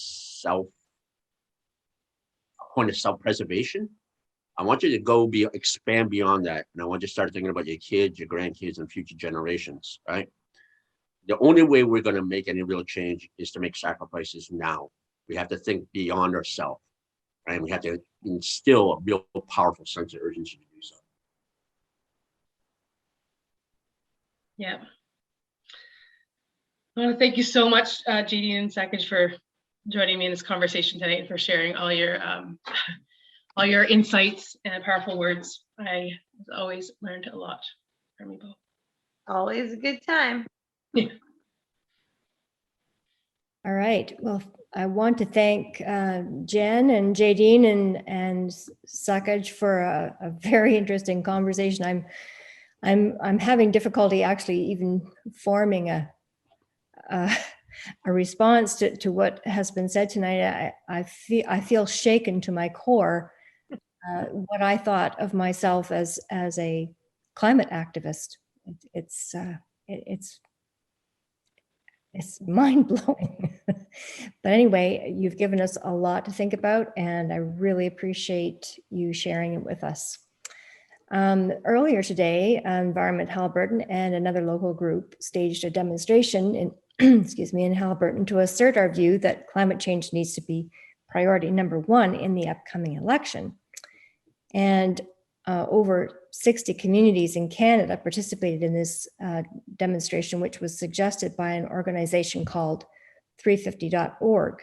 point of self-preservation. I want you to expand beyond that. And I want you to start thinking about your kids, your grandkids, and future generations, right? The only way we're going to make any real change is to make sacrifices now. We have to think beyond ourselves, right? We have to instill a real powerful sense of urgency to do so. Yeah. I want to thank you so much, Jaydene and Sakej, for joining me in this conversation tonight and for sharing all your insights and powerful words. I always learned a lot from you both. Always a good time. Yeah. All right. Well, I want to thank Jen and Jaydene and Sakej for a very interesting conversation. I'm having difficulty actually even forming a response to what has been said tonight. I feel shaken to my core. What I thought of myself as a climate activist. It's mind-blowing. But anyway, you've given us a lot to think about, and I really appreciate you sharing it with us. Earlier today, Environment Haliburton and another local group staged a demonstration in in Haliburton to assert our view that climate change needs to be priority number 1 in the upcoming election. And over 60 communities in Canada participated in this demonstration, which was suggested by an organization called 350.org.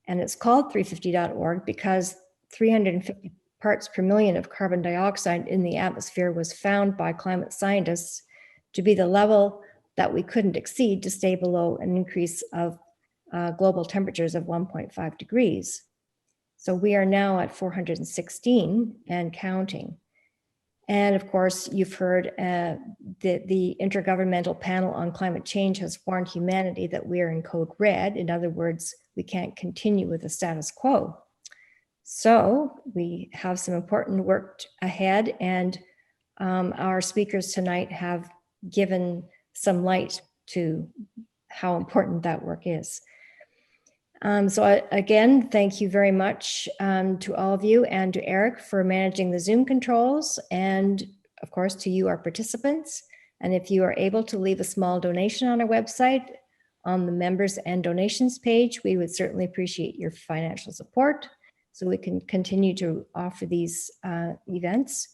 And it's called 350.org because 350 parts per million of carbon dioxide in the atmosphere was found by climate scientists to be the level that we couldn't exceed to stay below an increase of global temperatures of 1.5 degrees. So we are now at 416 and counting. And of course, you've heard the Intergovernmental Panel on Climate Change has warned humanity that we are in code red. In other words, we can't continue with the status quo. So we have some important work ahead, and our speakers tonight have given some light to how important that work is. Again, thank you very much to all of you and to Eric for managing the Zoom controls, and of course to you, our participants. And if you are able to leave a small donation on our website on the members and donations page, we would certainly appreciate your financial support so we can continue to offer these events.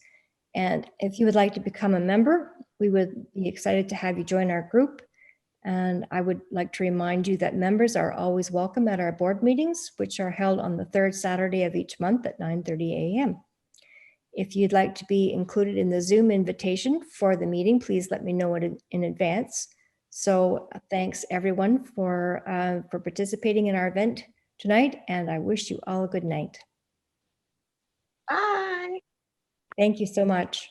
And if you would like to become a member, we would be excited to have you join our group. And I would like to remind you that members are always welcome at our board meetings, which are held on the third Saturday of each month at 9:30 a.m. If you'd like to be included in the Zoom invitation for the meeting, please let me know it in advance. So thanks everyone for participating in our event tonight, and I wish you all a good night. Bye. Thank you so much.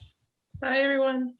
Bye, everyone.